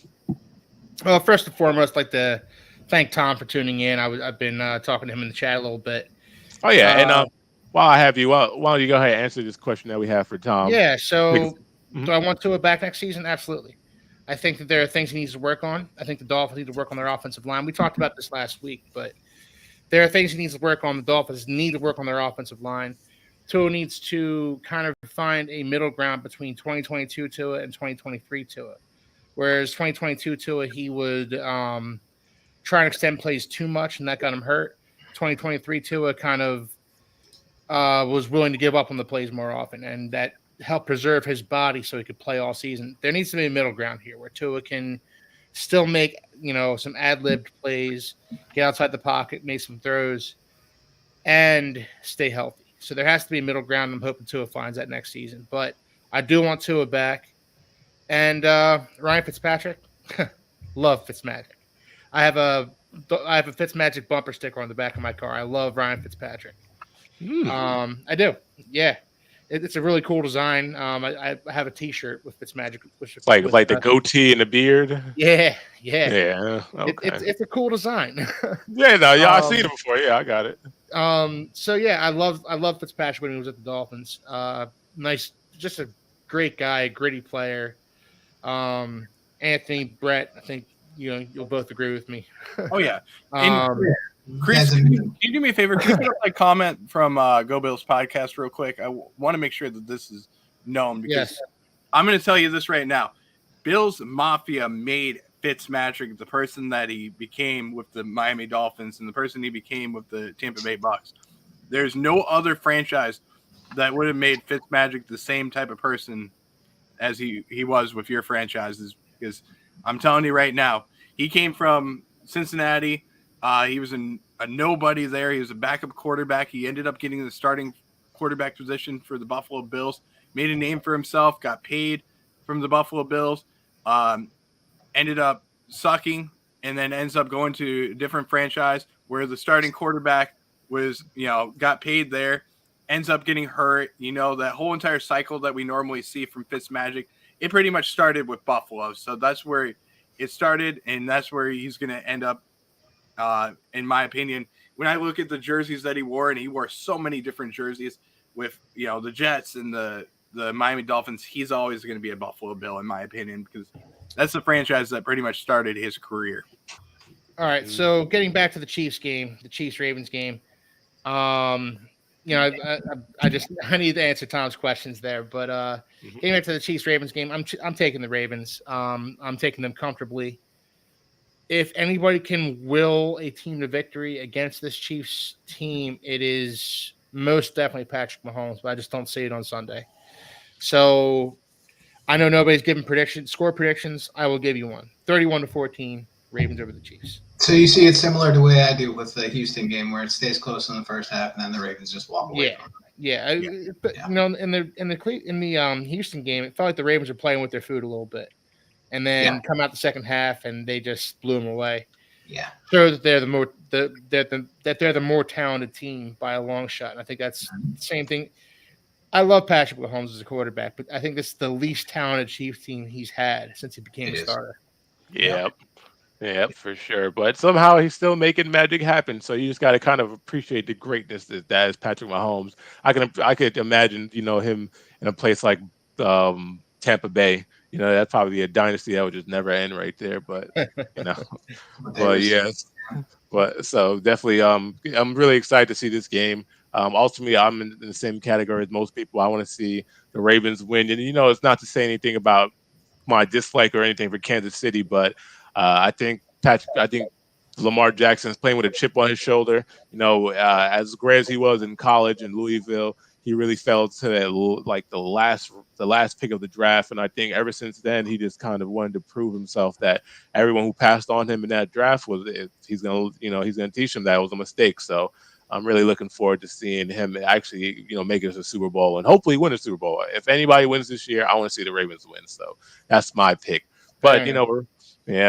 Well, first and foremost, I'd like to thank Tom for tuning in. I've been talking to him in the chat a little bit. Oh, yeah. And while I have you, why don't you go ahead and answer this question that we have for Tom? Yeah. So do I want Tua back next season? Absolutely. I think that there are things he needs to work on. I think the Dolphins need to work on their offensive line. We talked about this last week, but there are things he needs to work on. The Dolphins need to work on their offensive line. Tua needs to kind of find a middle ground between 2022 Tua and 2023 Tua. Whereas 2022 Tua, he would try and extend plays too much, and that got him hurt. 2023 Tua kind of was willing to give up on the plays more often, and that helped preserve his body so he could play all season. There needs to be a middle ground here where Tua can still make, you know, some ad-libbed plays, get outside the pocket, make some throws, and stay healthy. So there has to be a middle ground. I'm hoping Tua finds that next season. But I do want Tua back. And Ryan Fitzpatrick, love Fitzmagic. I have a I have a Fitzmagic bumper sticker on the back of my car. I love Ryan Fitzpatrick. I do. Yeah. It's a really cool design. I have a T-shirt with Fitzmagic. It's like the goatee and the beard. Yeah. Okay. It's a cool design. I've seen it before. Yeah, I got it. So yeah, I love Fitzpatrick when he was at the Dolphins. Nice, just a great guy, gritty player. Anthony, Brett, I think you'll both agree with me. Oh yeah. Chris, can you do me a favor? Can you put up a comment from Go Bills podcast real quick? I want to make sure that this is known because I'm going to tell you this right now. Bills Mafia made Fitzmagic the person that he became with the Miami Dolphins and the person he became with the Tampa Bay Bucks. There's no other franchise that would have made Fitzmagic the same type of person as he was with your franchises, because I'm telling you right now, he came from Cincinnati. He was a nobody there. He was a backup quarterback. He ended up getting the starting quarterback position for the Buffalo Bills, made a name for himself, got paid from the Buffalo Bills, ended up sucking, and then ends up going to a different franchise where the starting quarterback was, got paid there, ends up getting hurt. That whole entire cycle that we normally see from Fitzmagic, it pretty much started with Buffalo. So that's where it started, and that's where he's going to end up, in my opinion. When I look at the jerseys that he wore, and he wore so many different jerseys with, the Jets and the Miami Dolphins, he's always going to be a Buffalo Bill, in my opinion, because that's the franchise that pretty much started his career. All right, so getting back to the Chiefs-Ravens game, I need to answer Tom's questions there, but getting back to the Chiefs-Ravens game, I'm taking the Ravens. I'm taking them comfortably. If anybody can will a team to victory against this Chiefs team, it is most definitely Patrick Mahomes, but I just don't see it on Sunday. So I know nobody's giving score predictions. I will give you one. 31-14, Ravens over the Chiefs. So you see it similar to the way I do with the Houston game, where it stays close in the first half, and then the Ravens just walk away. But in the Houston game, it felt like the Ravens were playing with their food a little bit, and then come out the second half and they just blew them away. Yeah, so that they're the more talented team by a long shot, and I think that's the same thing. I love Patrick Mahomes as a quarterback, but I think this is the least talented Chiefs team he's had since he became a starter. Yeah, for sure. But somehow he's still making magic happen. So you just got to kind of appreciate the greatness that is Patrick Mahomes. I could imagine, him in a place like Tampa Bay. That'd probably be a dynasty that would just never end right there. But but yes, but so definitely, I'm really excited to see this game. Ultimately, I'm in the same category as most people. I want to see the Ravens win, and it's not to say anything about my dislike or anything for Kansas City, but I think Lamar Jackson is playing with a chip on his shoulder. As great as he was in college in Louisville, he really fell to that, the last pick of the draft. And I think ever since then, he just kind of wanted to prove himself that everyone who passed on him in that draft he's gonna teach him that it was a mistake. So I'm really looking forward to seeing him actually, make it to the Super Bowl and hopefully win a Super Bowl. If anybody wins this year, I want to see the Ravens win. So that's my pick. But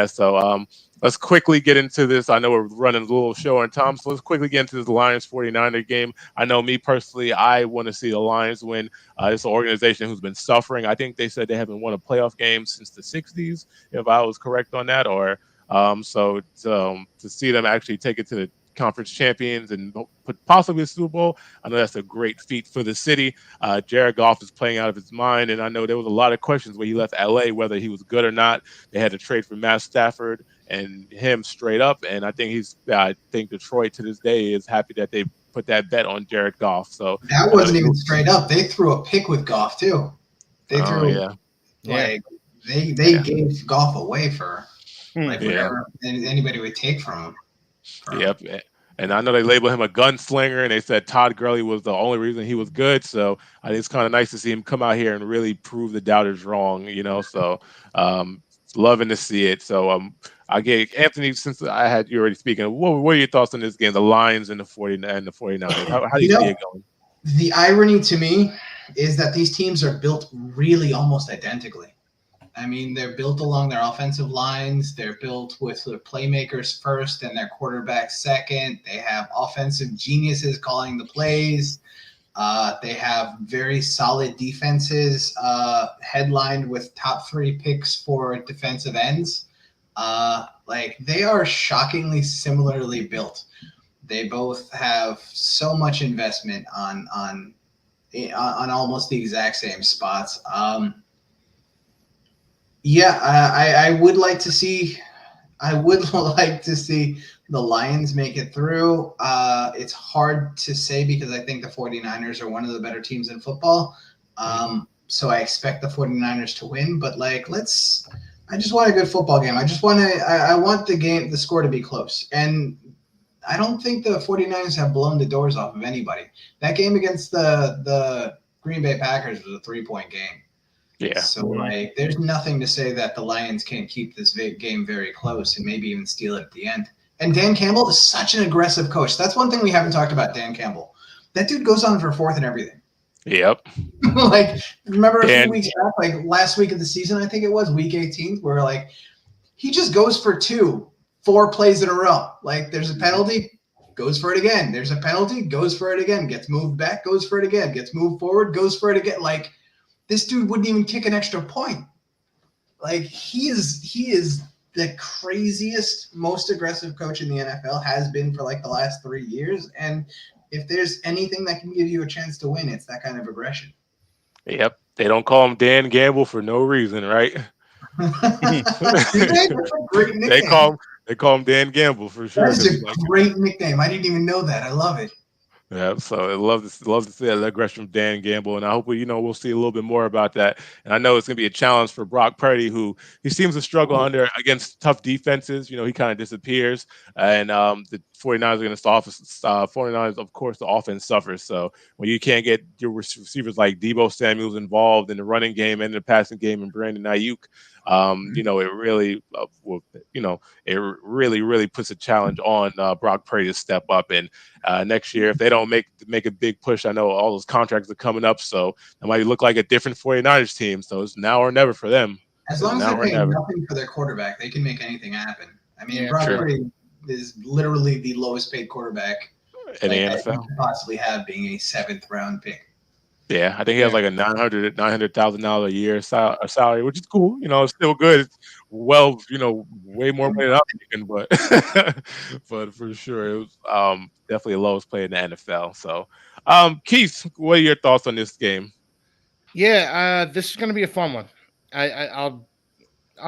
so let's quickly get into this. I know we're running a little show on Tom, so let's quickly get into this Lions 49er game. I know me personally, I want to see the Lions win. It's an organization who's been suffering. I think they said they haven't won a playoff game since the 60s, if I was correct on that. Or so to see them actually take it to the conference champions and possibly a Super Bowl, I know that's a great feat for the city. Jared Goff is playing out of his mind, and I know there was a lot of questions when he left LA whether he was good or not. They had to trade for Matt Stafford and him straight up, and I think Detroit to this day is happy that they put that bet on Jared Goff. So that wasn't even straight up. They threw a pick with Goff too. They threw they gave Goff away for whatever anybody would take from him. Yep. And I know they labeled him a gunslinger, and they said Todd Gurley was the only reason he was good. So I think it's kind of nice to see him come out here and really prove the doubters wrong, So loving to see it. So I get Anthony, since I had you already speaking, what are your thoughts on this game, the Lions and the 49ers? How do you see it going? The irony to me is that these teams are built really almost identically. I mean, they're built along their offensive lines. They're built with their playmakers first and their quarterback second. They have offensive geniuses calling the plays. They have very solid defenses, headlined with top 3 picks for defensive ends. Like, they are shockingly similarly built. They both have so much investment on almost the exact same spots. Yeah, I would like to see. I would like to see the Lions make it through. It's hard to say because I think the 49ers are one of the better teams in football. So I expect the 49ers to win. But I just want a good football game. I want the score to be close. And I don't think the 49ers have blown the doors off of anybody. That game against the Green Bay Packers was a 3-point game. Yeah. So there's nothing to say that the Lions can't keep this game very close and maybe even steal it at the end. And Dan Campbell is such an aggressive coach. That's one thing we haven't talked about Dan Campbell. That dude goes on for 4th and everything. Yep. Remember a few weeks back, last week of the season, I think it was week 18, where he just goes for 4 plays in a row. There's a penalty, goes for it again. There's a penalty, goes for it again. Gets moved back, goes for it again. Gets moved forward, goes for it again. This dude wouldn't even kick an extra point. He is the craziest, most aggressive coach in the NFL, has been for the last 3 years. And if there's anything that can give you a chance to win, it's that kind of aggression. Yep. They don't call him Dan Gamble for no reason, right? That's a great nickname. They call him Dan Gamble for sure. That's a great nickname. I didn't even know that. I love it. Yeah, so I love to see that aggression from Dan Gamble, and I hope we'll see a little bit more about that. And I know it's going to be a challenge for Brock Purdy, who he seems to struggle against tough defenses. He kind of disappears, and the 49ers against the offense. 49ers, of course, the offense suffers. So when you can't get your receivers like Deebo Samuel's involved in the running game and the passing game, and Brandon Ayuk, it really, it really puts a challenge on Brock Purdy to step up. And next year, if they don't make a big push, I know all those contracts are coming up, so it might look like a different 49ers team. So it's now or never for them. As long as they're paying nothing for their quarterback, they can make anything happen. I mean, Brock Purdy is literally the lowest paid quarterback in the NFL that you could possibly have, being a 7th round pick. Yeah, I think he has a $900,000 a year salary, which is cool. It's still good. It's way more money than I'm making, but but for sure, it was definitely the lowest player in the NFL. So, Keith, what are your thoughts on this game? Yeah, this is going to be a fun one. I'll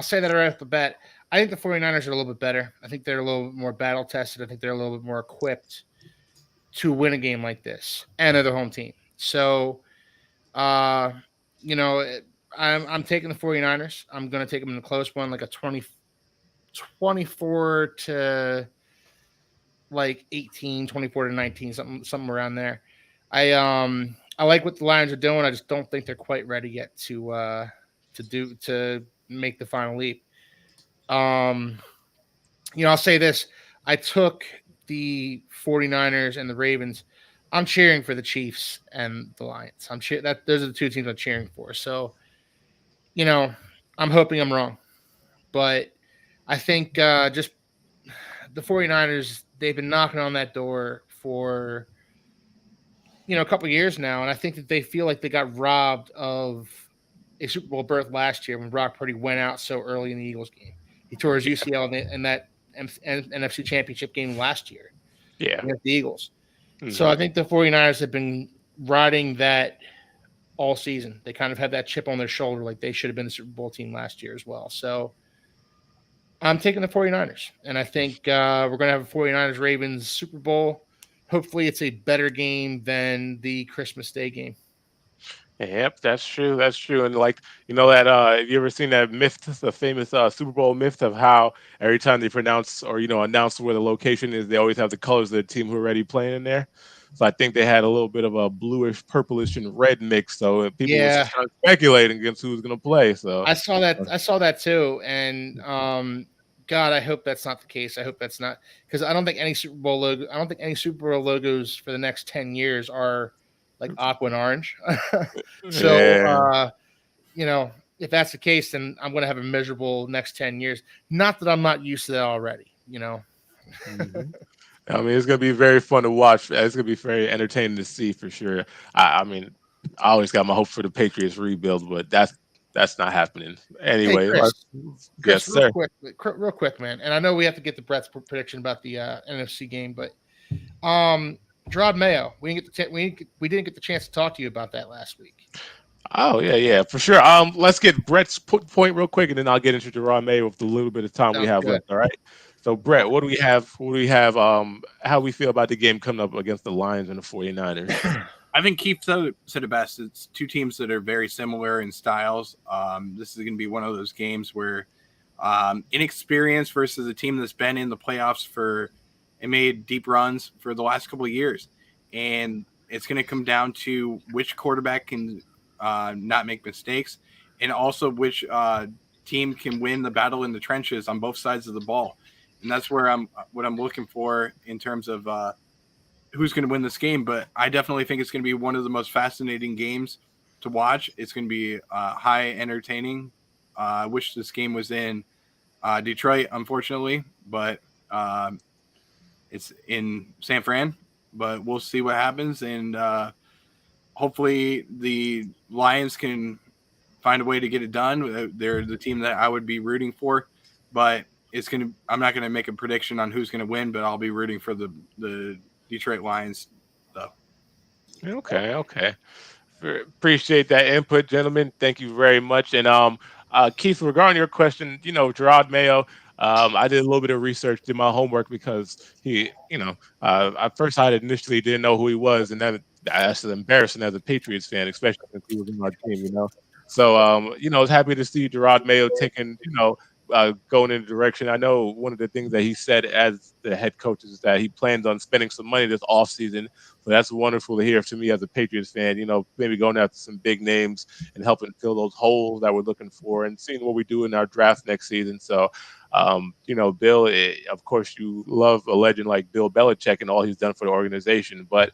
say that right off the bat. I think the 49ers are a little bit better. I think they're a little bit more battle tested. I think they're a little bit more equipped to win a game like this, and they're the home team. So, I'm taking the 49ers. I'm going to take them in a close one, like a 24 to 18, 24 to 19, something around there. I like what the Lions are doing. I just don't think they're quite ready yet to make the final leap. I'll say this. I took the 49ers and the Ravens. I'm cheering for the Chiefs and the Lions. Those are the 2 teams I'm cheering for. So, I'm hoping I'm wrong. But I think just the 49ers, they've been knocking on that door for, a couple of years now. And I think that they feel like they got robbed of a Super Bowl berth last year when Brock Purdy went out so early in the Eagles game. He tore his UCL in that NFC Championship game last year. Yeah. Against the Eagles. Mm-hmm. So I think the 49ers have been riding that all season. They kind of have that chip on their shoulder, like they should have been the Super Bowl team last year as well. So I'm taking the 49ers, and I think we're going to have a 49ers-Ravens Super Bowl. Hopefully it's a better game than the Christmas Day game. Yep, that's true. That's true. And have you ever seen that myth, the famous Super Bowl myth of how every time they pronounce or announce where the location is, they always have the colors of the team who are already playing in there. So I think they had a little bit of a bluish, purplish, and red mix. So people were kind of speculating against who was going to play. So I saw that too. And God, I hope that's not the case. I hope that's not, because I don't think any Super Bowl logos for the next 10 years are like aqua and orange. So, if that's the case, then I'm going to have a miserable next 10 years. Not that I'm not used to that already, Mhm. I mean, it's gonna be very fun to watch. It's gonna be very entertaining to see for sure. I mean, I always got my hope for the Patriots rebuild, but that's not happening. Hey, Anyway, yes, Chris, sir. real quick, man. And I know we have to get the Brett's prediction about the NFC game, but Gerard Mayo, we didn't get the chance to talk to you about that last week. Oh yeah, for sure. Let's get Brett's point real quick, and then I'll get into Gerard May with the little bit of time we Sounds have good. left. All right. So Brett, what do we have? What do we have? How we feel about the game coming up against the Lions and the 49ers? I think Keith said it best. It's two teams that are very similar in styles. This is going to be one of those games where inexperience versus a team that's been in the playoffs and made deep runs for the last couple of years. And it's going to come down to which quarterback can not make mistakes, and also which team can win the battle in the trenches on both sides of the ball. And that's what I'm looking for in terms of who's going to win this game. But I definitely think it's going to be one of the most fascinating games to watch. It's going to be high entertaining. I wish this game was in Detroit, unfortunately, but it's in San Fran. But we'll see what happens, and hopefully the Lions can find a way to get it done. They're the team that I would be rooting for, but I'm not gonna make a prediction on who's gonna win, but I'll be rooting for the Detroit Lions, though. Okay. Appreciate that input, gentlemen. Thank you very much. And Keith, regarding your question, Gerard Mayo, I did a little bit of research, did my homework because he, at first I initially didn't know who he was, and that's embarrassing as a Patriots fan, especially since he was in our team. So, I was happy to see Gerard Mayo taking, going in the direction. I know one of the things that he said as the head coach is that he plans on spending some money this offseason. So that's wonderful to hear to me as a Patriots fan, maybe going after some big names and helping fill those holes that we're looking for and seeing what we do in our draft next season. So, Bill, of course, you love a legend like Bill Belichick and all he's done for the organization, but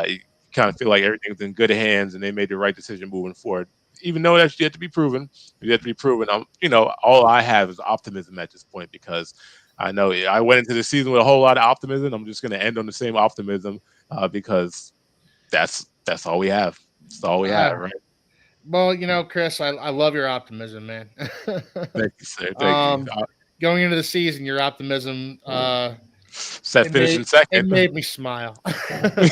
you kind of feel like everything's in good hands and they made the right decision moving forward. Even though that's yet to be proven, all I have is optimism at this point because I know I went into the season with a whole lot of optimism. I'm just going to end on the same optimism because that's all we have. That's all we have, right? Well, Chris, I love your optimism, man. Thank you, sir. Thank you. Going into the season, your optimism Set finishing second. It made me smile. I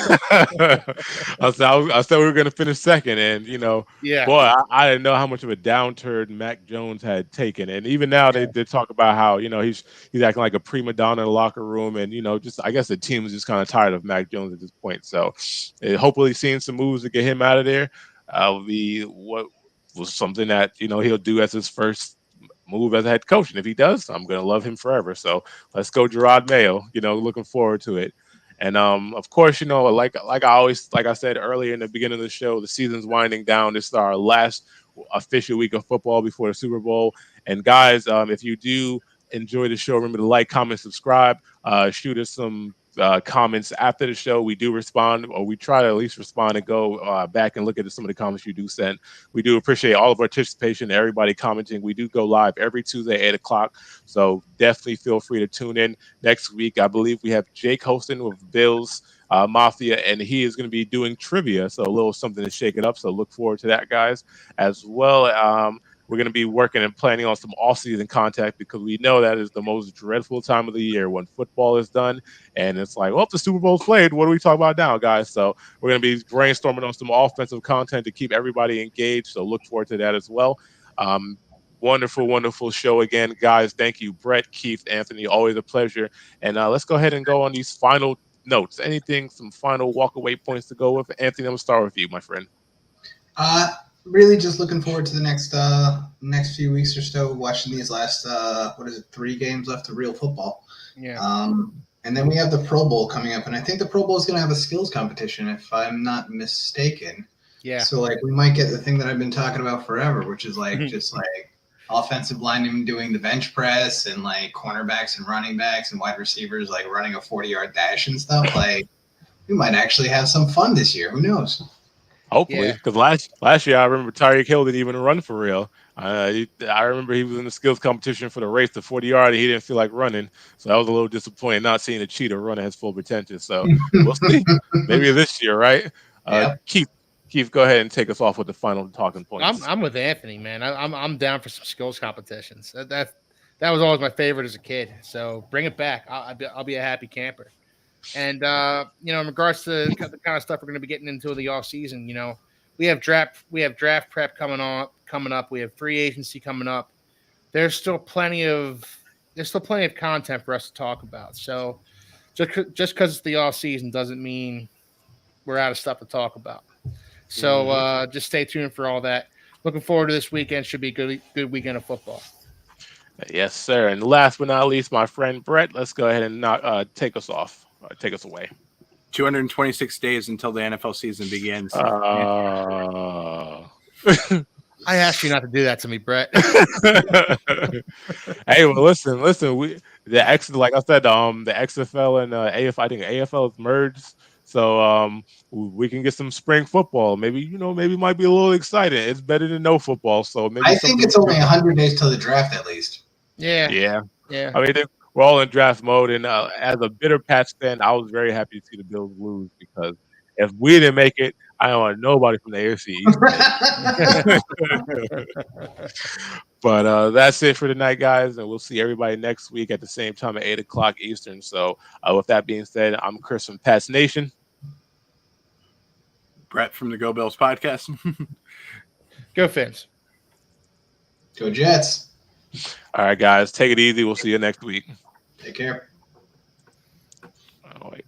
said we were going to finish second, and yeah. Boy, I didn't know how much of a downturn Mac Jones had taken, and even now they talk about how he's acting like a prima donna in the locker room, and just I guess the team is just kind of tired of Mac Jones at this point. So, hopefully, seeing some moves to get him out of there will be what was something that he'll do as his first move as a head coach. And if he does, I'm going to love him forever. So let's go Gerard Mayo, looking forward to it. And of course, like I said earlier in the beginning of the show, the season's winding down. This is our last official week of football before the Super Bowl. And guys, if you do enjoy the show, remember to like, comment, subscribe, shoot us some comments after the show. We do respond, or we try to at least respond and go back and look at some of the comments you do send. We do appreciate all of our participation, everybody commenting. We do go live every Tuesday, 8 o'clock. So definitely feel free to tune in. Next week, I believe we have Jake hosting with Bills Mafia, and he is going to be doing trivia. So a little something to shake it up. So look forward to that, guys, as well. We're going to be working and planning on some off-season contact because we know that is the most dreadful time of the year when football is done. And it's like, well, the Super Bowl's played. What are we talking about now, guys? So we're going to be brainstorming on some offensive content to keep everybody engaged. So look forward to that as well. Wonderful show again, guys. Thank you, Brett, Keith, Anthony. Always a pleasure. And let's go ahead and go on these final notes. Some final walk-away points to go with? Anthony, I'm going to start with you, my friend. Really just looking forward to the next few weeks or so, watching these last 3 games left of real football. Yeah. And then we have the Pro Bowl coming up, and I think the Pro Bowl is going to have a skills competition, if I'm not mistaken. Yeah. So we might get the thing that I've been talking about forever, which is just offensive linemen doing the bench press and cornerbacks and running backs and wide receivers running a 40-yard dash and stuff. We might actually have some fun this year. Who knows? Hopefully, because last year I remember Tyreek Hill didn't even run for real. I remember he was in the skills competition for the race, the 40-yard, and he didn't feel like running. So I was a little disappointed not seeing a cheetah run at his full potential. So we'll see. Maybe this year, right? Yep. Keith, go ahead and take us off with the final talking points. I'm with Anthony, man. I'm down for some skills competitions. That was always my favorite as a kid. So bring it back. I'll be a happy camper. And in regards to the kind of stuff we're going to be getting into the off season, we have draft prep coming up. We have free agency coming up. There's still plenty of content for us to talk about. So just because it's the off season doesn't mean we're out of stuff to talk about. So just stay tuned for all that. Looking forward to this weekend. Should be a good weekend of football. Yes, sir. And last but not least, my friend Brett, let's go ahead and take us off. Take us away. 226 days until the NFL season begins. I asked you not to do that to me, Brett. Hey, well, listen. Like I said, the XFL and I think AFL is merged, so we can get some spring football. Maybe it might be a little exciting. It's better than no football, so maybe I think it's only 100 days till the draft, at least. Yeah. I mean, we're all in draft mode, and as a bitter Pats fan, I was very happy to see the Bills lose because if we didn't make it, I don't want nobody from the AFC East. But that's it for tonight, guys, and we'll see everybody next week at the same time at 8:00 Eastern. So with that being said, I'm Chris from Pats Nation. Brett from the Go Bills podcast. Go Fins. Go Jets. All right, guys, take it easy. We'll see you next week. Take care. Oh, wait.